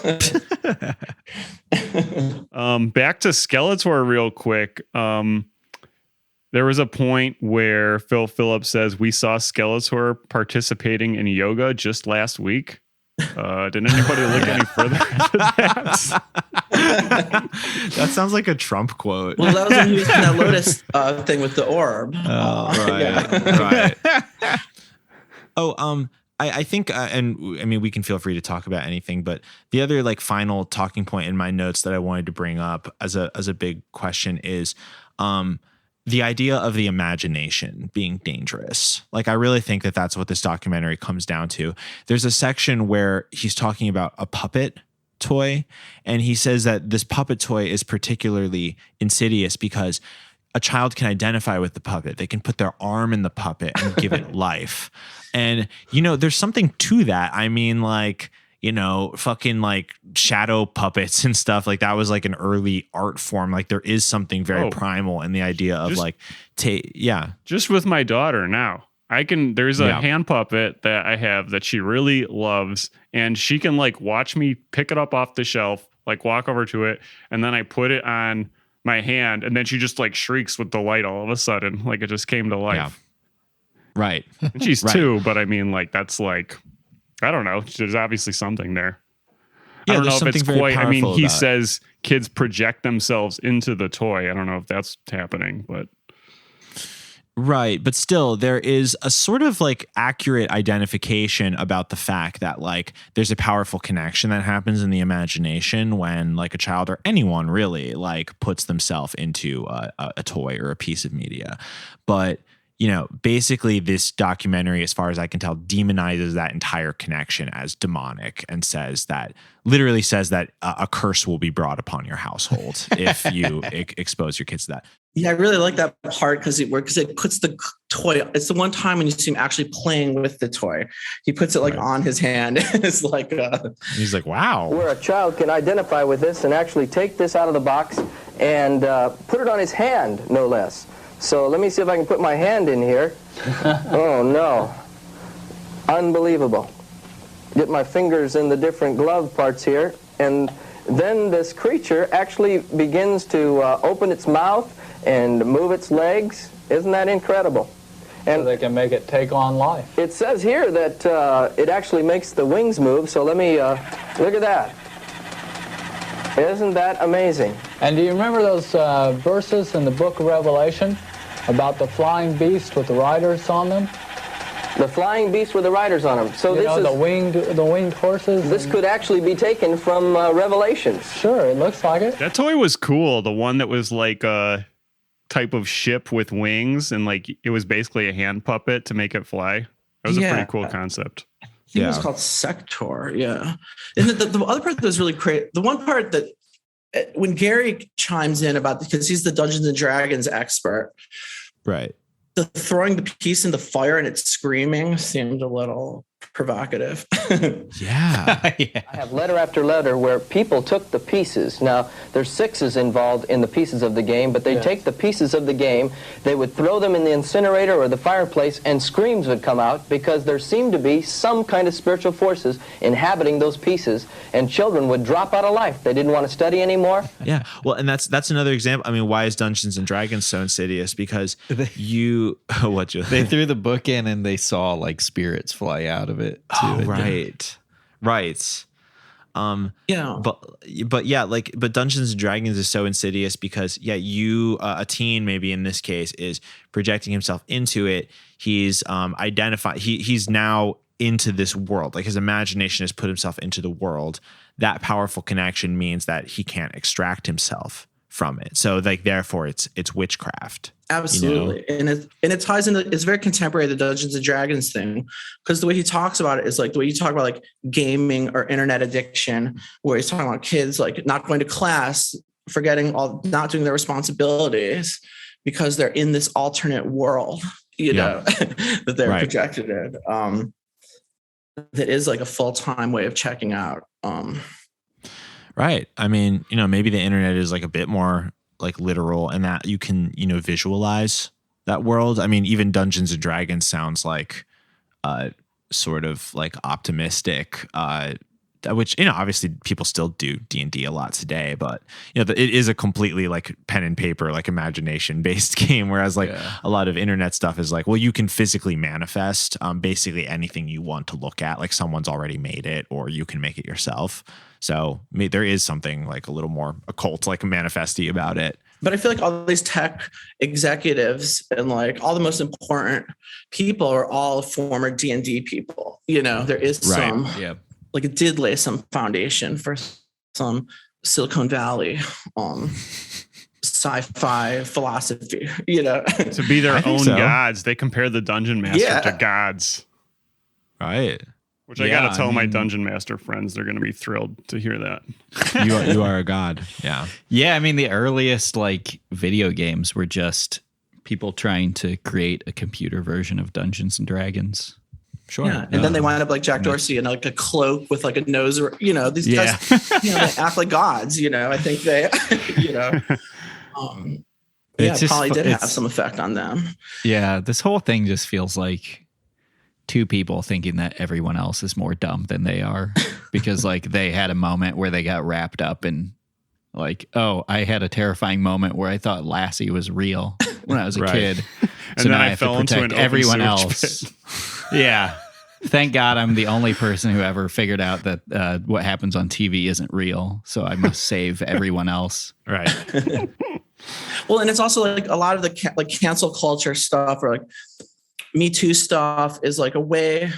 to Skeletor real quick. There was a point where Phil Phillips says, we saw Skeletor participating in yoga just last week. Didn't anybody look any further into that? That sounds like a Trump quote. Well, that was when he was in that Lotus thing with the orb. Right. Oh, I think, and I mean, we can feel free to talk about anything, but the other like final talking point in my notes that I wanted to bring up as a big question is, the idea of the imagination being dangerous. Like, I really think that that's what this documentary comes down to. There's a section where he's talking about a puppet toy, and he says that this puppet toy is particularly insidious because a child can identify with the puppet. They can put their arm in the puppet and give it life. And, you know, there's something to that. I mean, like, you know, fucking like shadow puppets and stuff like that was like an early art form. Like there is something very primal in the idea of just with my daughter now. There's a hand puppet that I have that she really loves, and she can like watch me pick it up off the shelf, like walk over to it, and then I put it on my hand, and then she just like shrieks with delight all of a sudden, like it just came to life. Yeah. Right. And she's 2, but I mean, like that's like, I don't know. There's obviously something there. Yeah, I don't know if it's quite. I mean, he says kids project themselves into the toy. I don't know if that's happening, but. Right. But still, there is a sort of like accurate identification about the fact that like there's a powerful connection that happens in the imagination when like a child or anyone really like puts themselves into a toy or a piece of media. But you know, basically this documentary, as far as I can tell, demonizes that entire connection as demonic and literally says that a curse will be brought upon your household if you expose your kids to that. Yeah, I really like that part because it puts the toy. It's the one time when you see him actually playing with the toy. He puts it like on his hand. It's like he's like, wow. Where a child can identify with this and actually take this out of the box and put it on his hand, no less. So let me see if I can put my hand in here. Oh, no. Unbelievable. Get my fingers in the different glove parts here. And then this creature actually begins to open its mouth and move its legs. Isn't that incredible? And so they can make it take on life. It says here that it actually makes the wings move. So let me look at that. Isn't that amazing? And do you remember those verses in the book of Revelation about the flying beast with the riders on them? The flying beast with the riders on them. So the winged horses. This could actually be taken from Revelations. Sure, it looks like it. That toy was cool. The one that was like a type of ship with wings, and like it was basically a hand puppet to make it fly. That was a pretty cool concept. I think it was called Sector, yeah. And the other part that was really great, the one part that when Gary chimes in about, because he's the Dungeons and Dragons expert, right? The throwing the piece in the fire and it's screaming seemed a little provocative. Yeah. I have letter after letter where people took the pieces. Now, there's 6s involved in the pieces of the game, but they take the pieces of the game, they would throw them in the incinerator or the fireplace, and screams would come out because there seemed to be some kind of spiritual forces inhabiting those pieces, and children would drop out of life. They didn't want to study anymore. Yeah. Well, and that's another example. I mean, why is Dungeons and Dragons so insidious? Because they threw the book in and they saw like spirits fly out of it. Oh, right. Yeah. But Dungeons and Dragons is so insidious because a teen maybe in this case is projecting himself into it. He's he's now into this world. Like his imagination has put himself into the world. That powerful connection means that he can't extract himself from it. So like therefore it's witchcraft. Absolutely. You know? And it ties into, it's very contemporary, the Dungeons and Dragons thing, because the way he talks about it is like the way you talk about like gaming or internet addiction, where he's talking about kids like not going to class, forgetting not doing their responsibilities because they're in this alternate world, you know, that they're projected in. That is like a full-time way of checking out. Right. I mean, you know, maybe the internet is like a bit more like literal and that you can, you know, visualize that world. I mean, even Dungeons and Dragons sounds like sort of like optimistic, which, you know, obviously people still do D&D a lot today, but you know, it is a completely like pen and paper, like imagination based game. Whereas like a lot of internet stuff is like, well, you can physically manifest basically anything you want to look at, like someone's already made it or you can make it yourself. So there is something like a little more occult, like manifesty about it. But I feel like all these tech executives and like all the most important people are all former D&D people. You know, there is some, like it did lay some foundation for some Silicon Valley sci-fi philosophy, you know. To be their own gods. They compare the dungeon master to gods. Right. Which I got to tell my dungeon master friends. They're going to be thrilled to hear that. You are a god. Yeah. Yeah. I mean, the earliest like video games were just people trying to create a computer version of Dungeons and Dragons. Sure. Yeah. And then they wind up like Jack Dorsey in like a cloak with like a nose, or, you know, these guys, you know, they act like gods, you know, I think they, you know, probably did have some effect on them. Yeah. This whole thing just feels like two people thinking that everyone else is more dumb than they are because like they had a moment where they got wrapped up in like, oh, I had a terrifying moment where I thought Lassie was real when I was a kid. And so then I fell into an everyone else. Yeah. Thank God I'm the only person who ever figured out that what happens on TV isn't real. So I must save everyone else. Right. Well, and it's also like a lot of the like cancel culture stuff or like Me Too stuff is like a way,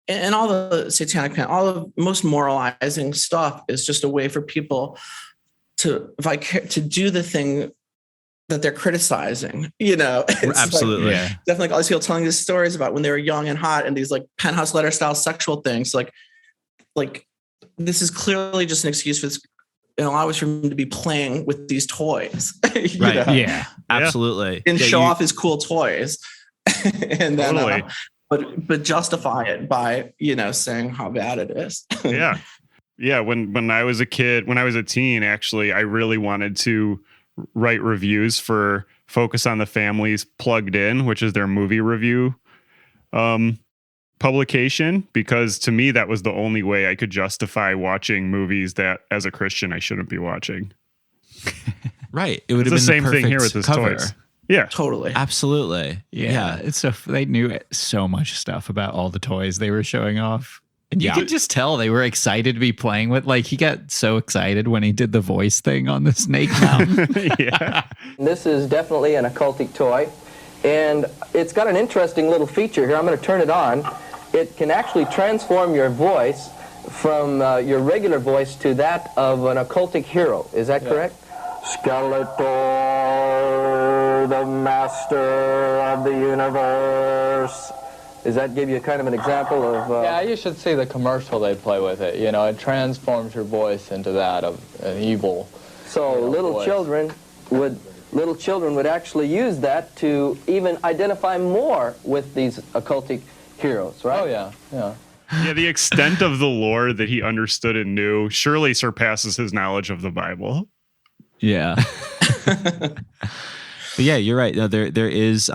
and all the satanic, all the most moralizing stuff is just a way for people to do the thing that they're criticizing, you know. It's absolutely. Like, definitely all these people telling these stories about when they were young and hot and these like penthouse letter style sexual things. Like this is clearly just an excuse for this, and allow us for him to be playing with these toys. Right. Know? Yeah, absolutely. And show off his cool toys. And then, but justify it by, you know, saying how bad it is. Yeah. When I was a kid, when I was a teen, actually, I really wanted to write reviews for Focus on the Family's Plugged In, which is their movie review publication, because to me, that was the only way I could justify watching movies that as a Christian, I shouldn't be watching. Right. It would have been the same thing here with this toys. Yeah, totally. Absolutely. Yeah. It's so they knew so much stuff about all the toys they were showing off. And you could just tell they were excited to be playing with. Like he got so excited when he did the voice thing on the snake mountain. This is definitely an occultic toy. And it's got an interesting little feature here. I'm going to turn it on. It can actually transform your voice from your regular voice to that of an occultic hero. Is that correct? Skeletor, the master of the universe. Does that give you kind of an example of... Yeah, you should see the commercial they play with it. You know, it transforms your voice into that of an evil. So little children would actually use that to even identify more with these occultic heroes, right? Oh, yeah, yeah. Yeah, the extent of the lore that he understood and knew surely surpasses his knowledge of the Bible. Yeah. But yeah, you're right. No, there is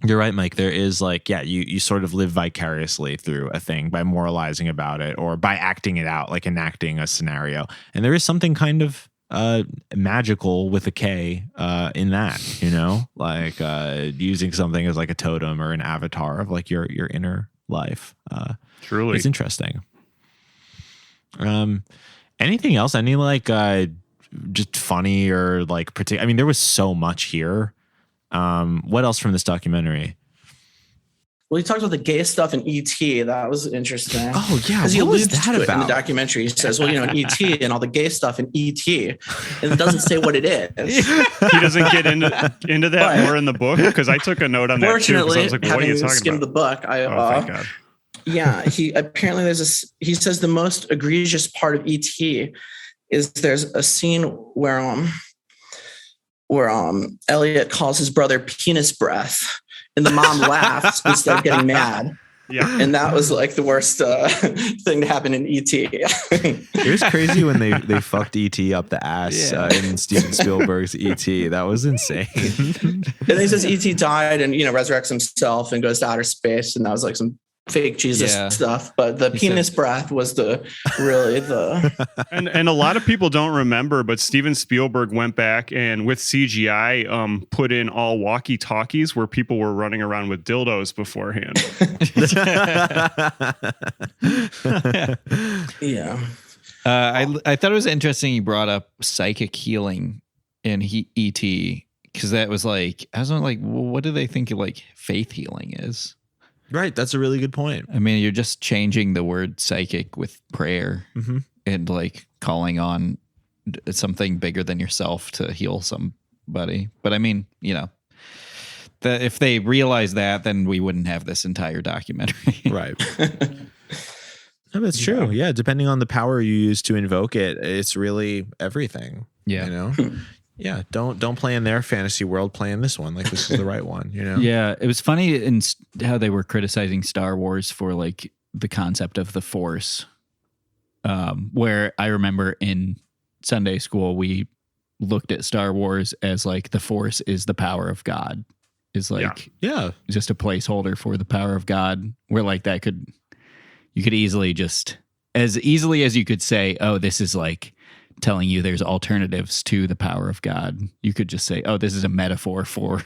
you're right, Mike. There is like, you sort of live vicariously through a thing by moralizing about it or by acting it out, like enacting a scenario. And there is something kind of magical with a K in that, you know, like using something as like a totem or an avatar of like your inner life. Truly. It's interesting. Anything else? Any like just funny or like particular? I mean, there was so much here. What else from this documentary? Well, he talks about the gay stuff in E.T. That was interesting. Oh yeah, because he what was alludes that to it in the about? documentary. He says, "Well, in E.T. and all the gay stuff in E.T. and it doesn't say what it is." He doesn't get into that But- more in the book, because I took a note on that too. 'Cause I Fortunately, was like, what are you having talking skimmed about? the book, Thank God. yeah, he apparently he says the most egregious part of E.T. is there's a scene where Elliot calls his brother penis breath, and the mom laughs instead of getting mad. Yeah. And that was like the worst thing to happen in E.T. It was crazy when they fucked E.T. up the ass in Steven Spielberg's E.T. That was insane. And he says E.T. died and resurrects himself and goes to outer space, and that was like some fake Jesus stuff. But the penis breath was really the And a lot of people don't remember, but Steven Spielberg went back and with CGI put in all walkie-talkies where people were running around with dildos beforehand. yeah. I thought it was interesting you brought up psychic healing in E.T. because that was like, I was like, well, what do they think like faith healing is? Right, that's a really good point. I mean, you're just changing the word psychic with prayer and like calling on something bigger than yourself to heal somebody. But I mean, if they realize that, then we wouldn't have this entire documentary. Right. No, that's true. Yeah, depending on the power you use to invoke it, it's really everything. Yeah. Yeah, don't play in their fantasy world. Play in this one. Like this is the right one. Yeah, it was funny in how they were criticizing Star Wars for like the concept of the Force. Where I remember in Sunday school we looked at Star Wars as like the Force is the power of God. Is like just a placeholder for the power of God. Where like you could easily just as easily as you could say, oh, this is like telling you there's alternatives to the power of God. You could just say, oh, this is a metaphor for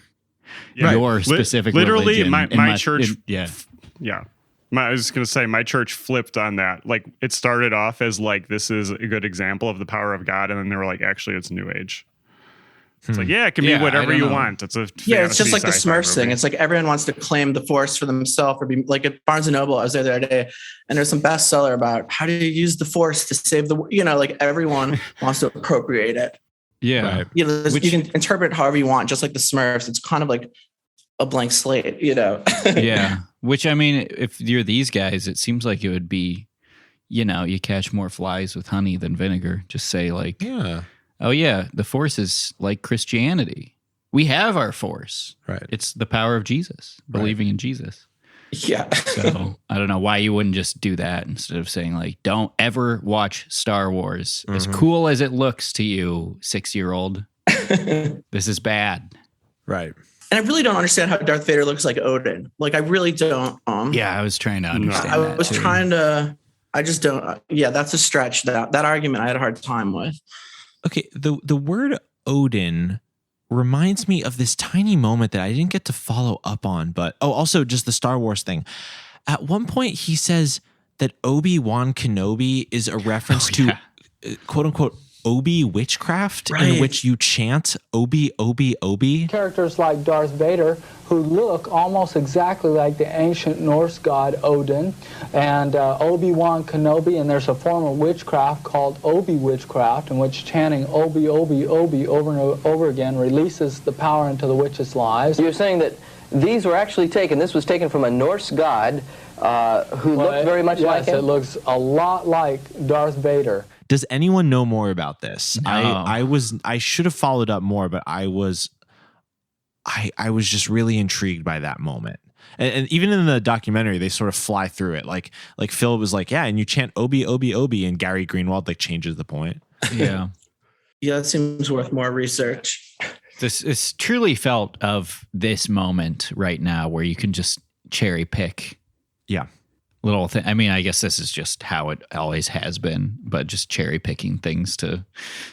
your specific literally religion. my church. I was just going to say my church flipped on that. Like it started off as like, this is a good example of the power of God. And then they were like, actually it's New Age. It's like, it can be whatever you want. It's a it's just like the sci-fi Smurfs thing. movie. It's like everyone wants to claim the Force for themselves or be like at Barnes and Noble. I was there the other day and there's some bestseller about how do you use the Force to save the, like everyone wants to appropriate it. Yeah. Right. You can interpret it however you want, just like the Smurfs. It's kind of like a blank slate, Yeah. Which I mean, if you're these guys, it seems like it would be, you catch more flies with honey than vinegar. Just say like, oh yeah, the Force is like Christianity. We have our Force. Right. It's the power of Jesus, believing in Jesus. Yeah. So I don't know why you wouldn't just do that instead of saying like, don't ever watch Star Wars. As cool as it looks to you, 6-year-old, this is bad. Right. And I really don't understand how Darth Vader looks like Odin. Like I really don't. Yeah, I was trying to understand I was trying to. I just don't. Yeah, that's a stretch. That argument I had a hard time with. Okay, the word Odin reminds me of this tiny moment that I didn't get to follow up on, but also just the Star Wars thing. At one point, he says that Obi-Wan Kenobi is a reference to quote unquote Obi witchcraft, in which you chant Obi, Obi, Obi. Characters like Darth Vader who look almost exactly like the ancient Norse god Odin, and Obi-Wan Kenobi, and there's a form of witchcraft called Obi witchcraft, in which chanting Obi, Obi, Obi over and over again releases the power into the witch's lives. You're saying that these were actually taken, this was taken from a Norse god who looked very much like him? Yes, it looks a lot like Darth Vader. Does anyone know more about this? No. I should have followed up more, but I was just really intrigued by that moment. And even in the documentary, they sort of fly through it. Like Phil was like, and you chant Obi, Obi, Obi, and Gary Greenwald like changes the point. Yeah. Yeah, that seems worth more research. This is truly felt of this moment right now where you can just cherry pick. Yeah. Little thing. I mean, I guess this is just how it always has been, but just cherry picking things to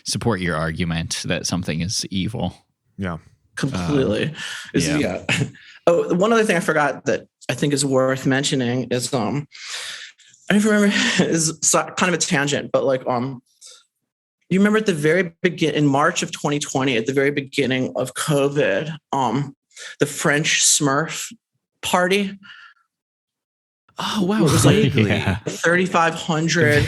support your argument that something is evil. Yeah. Completely. Oh, one other thing I forgot that I think is worth mentioning is I don't remember, is kind of a tangent, but like you remember at the very beginning, in March of 2020, at the very beginning of COVID, the French Smurf party Oh wow, It was like yeah. 3,500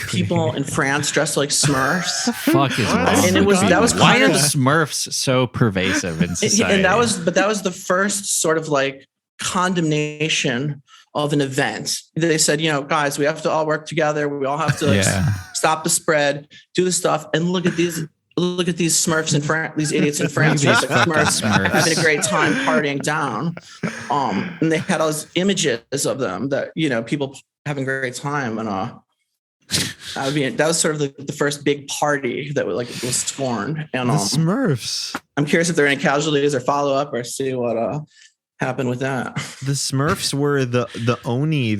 people in France dressed like Smurfs. Fuck is wrong? And it was that was why kind are of Smurfs so pervasive in society? and that was the first sort of like condemnation of an event. They said, guys, we have to all work together. We all have to stop the spread, do the stuff, and look at these Smurfs in France, these idiots in France, These like Smurfs. having a great time partying down. And they had all those images of them that, people having a great time. And that was sort of the first big party that was scorned. And The Smurfs. I'm curious if there are any casualties or follow up or see what happened with that. The Smurfs were the Oni.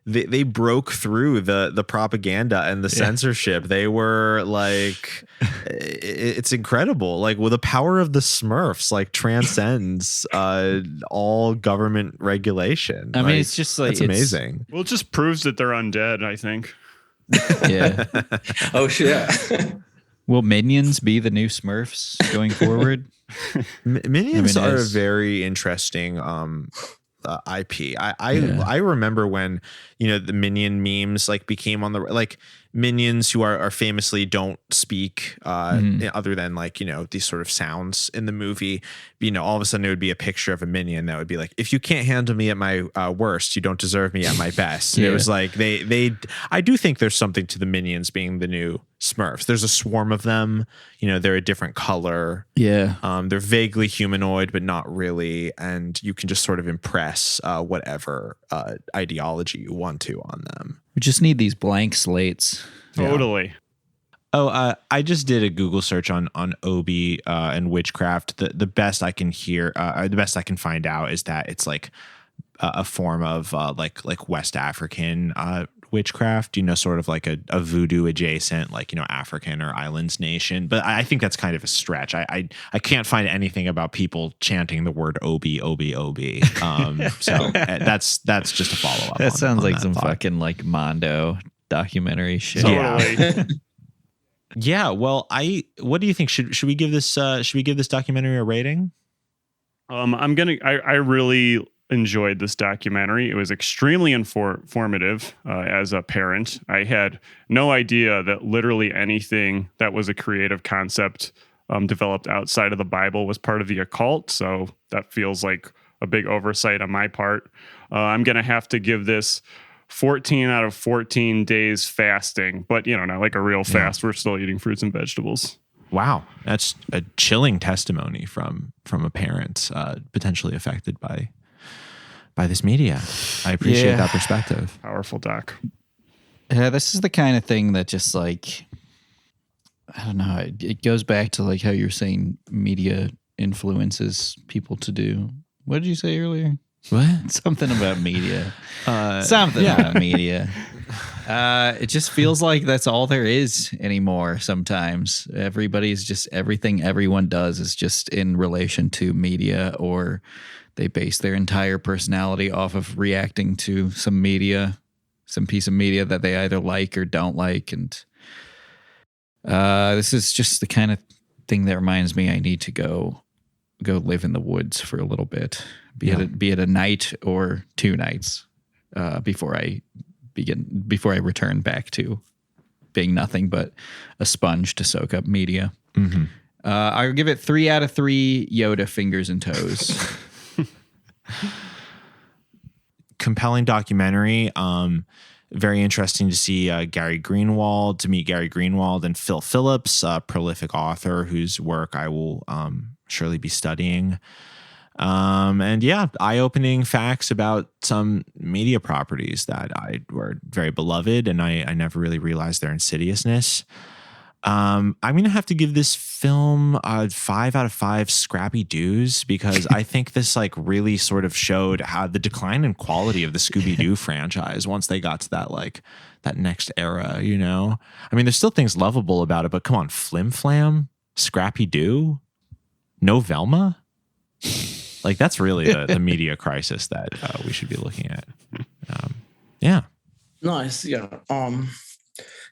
They broke through the propaganda and the censorship. They were like, it's incredible. Like, well, the power of the Smurfs like transcends all government regulation. I mean, it's just like it's amazing. Well, it just proves that they're undead, I think. Yeah. Oh shit. Will Minions be the new Smurfs going forward? Minions are a very interesting IP. I remember when the Minion memes like became on the like Minions who are famously don't speak other than like these sort of sounds in the movie. All of a sudden it would be a picture of a minion that would be like, if you can't handle me at my worst, you don't deserve me at my best. And it was like I do think there's something to the Minions being the new Smurfs. There's a swarm of them. They're a different color. Yeah. They're vaguely humanoid, but not really. And you can just sort of impress whatever ideology you want to on them. We just need these blank slates. Totally. Oh, I just did a Google search on Obi and witchcraft. The best I can the best I can find out is that it's like a form of like West African witchcraft, sort of like a voodoo adjacent, like, African or islands nation. But I think that's kind of a stretch. I can't find anything about people chanting the word Obi, Obi, Obi. So that's just a follow up. That sounds like some fucking like Mondo documentary shit. Totally. Yeah. Well, what do you think? Should we give this documentary a rating? I really enjoyed this documentary. It was extremely informative as a parent. I had no idea that literally anything that was a creative concept developed outside of the Bible was part of the occult. So that feels like a big oversight on my part. I'm going to have to give this 14 out of 14 days fasting, but not like a real fast. We're still eating fruits and vegetables. Wow. That's a chilling testimony from a parent potentially affected by this media. I appreciate that perspective. Powerful doc. Yeah, this is the kind of thing that just like, I don't know. It goes back to like how you're saying media influences people to do. What did you say earlier? What? Something about media. About media. It just feels like that's all there is anymore sometimes. Everything everyone does is just in relation to media, or they base their entire personality off of reacting to some piece of media that they either like or don't like. And this is just the kind of thing that reminds me I need to go live in the woods for a little bit, be it a night or 2 nights before I return back to being nothing but a sponge to soak up media. Mm-hmm. I'll give it 3 out of 3 Yoda fingers and toes. Compelling documentary. Very interesting to see to meet Gary Greenwald and Phil Phillips, a prolific author whose work I will surely be studying. And eye-opening facts about some media properties that were very beloved, and I never really realized their insidiousness. I'm going to have to give this film 5 out of 5 scrappy doos, because I think this like really sort of showed how the decline in quality of the Scooby-Doo franchise once they got to that next era, I mean, there's still things lovable about it, but come on, Flim Flam, Scrappy Doo, no Velma? Like, that's really the media crisis that we should be looking at. Nice. Yeah.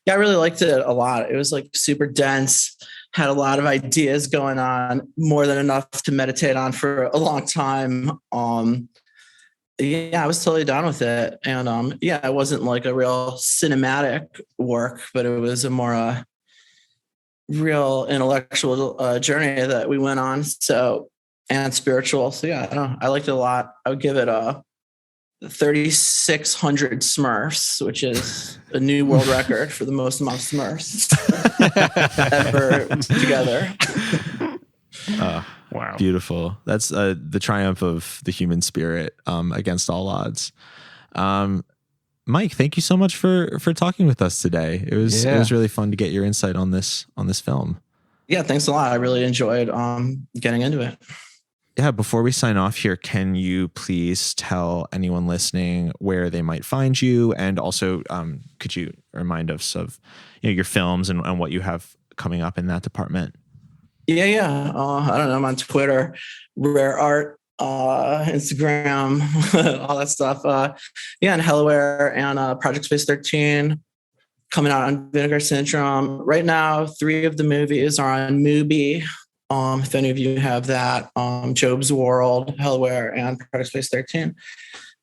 I really liked it a lot. It was like super dense, had a lot of ideas going on, more than enough to meditate on for a long time. Yeah, I was totally down with it. And yeah, it wasn't like a real cinematic work, but it was a more real intellectual journey that we went on. So, and spiritual. So yeah, I don't know. I liked it a lot. I would give it a 3,600 Smurfs, which is a new world record for the most amount of Smurfs ever together. Wow. Beautiful. That's the triumph of the human spirit against all odds. Mike, thank you so much for talking with us today. It was really fun to get your insight on this film. Yeah, thanks a lot. I really enjoyed getting into it. Yeah, before we sign off here, can you please tell anyone listening where they might find you, and also could you remind us of your films and what you have coming up in that department? Yeah. I don't know. I'm on Twitter, Rare Art, Instagram, all that stuff. And Hellaware and Project Space 13 coming out on Vinegar Syndrome. Right now, 3 of the movies are on Mubi. If any of you have that, Job's World, Hellaware, and Project Space 13.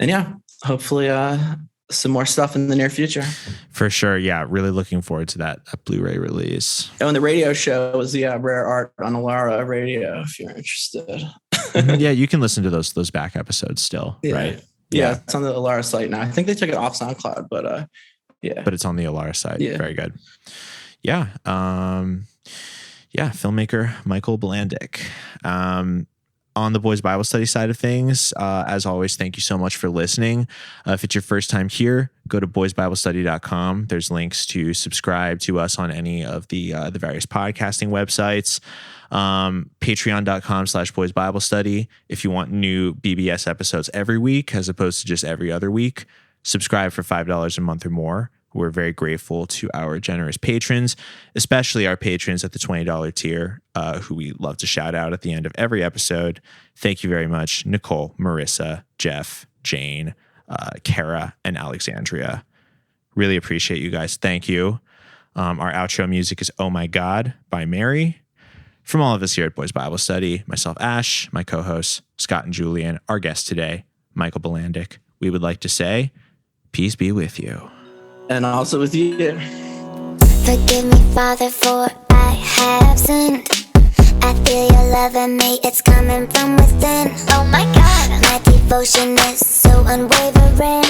And yeah, hopefully some more stuff in the near future. For sure. Yeah. Really looking forward to that Blu-ray release. Oh, and the radio show was Rare Art on Alara Radio, if you're interested. Yeah, you can listen to those back episodes still, right? Yeah, it's on the Alara site now. I think they took it off SoundCloud, but yeah. But it's on the Alara site. Yeah. Very good. Yeah. Filmmaker Michael Bilandic. On the Boys Bible Study side of things, as always, thank you so much for listening. If it's your first time here, go to boysbiblestudy.com. There's links to subscribe to us on any of the various podcasting websites. Patreon.com/boysbiblestudy. If you want new BBS episodes every week as opposed to just every other week, subscribe for $5 a month or more. We're very grateful to our generous patrons, especially our patrons at the $20 tier, who we love to shout out at the end of every episode. Thank you very much, Nicole, Marissa, Jeff, Jane, Kara, and Alexandria. Really appreciate you guys. Thank you. Our outro music is Oh My God by Mary. From all of us here at Boys Bible Study, myself, Ash, my co-hosts, Scott and Julian, our guest today, Michael Bilandic, we would like to say, peace be with you. And also with you. Forgive me, Father, for I have sinned. I feel your love in me, it's coming from within. Oh my God, my devotion is so unwavering.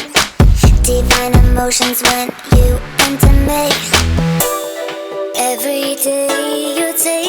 Divine emotions when you enter me. Every day you take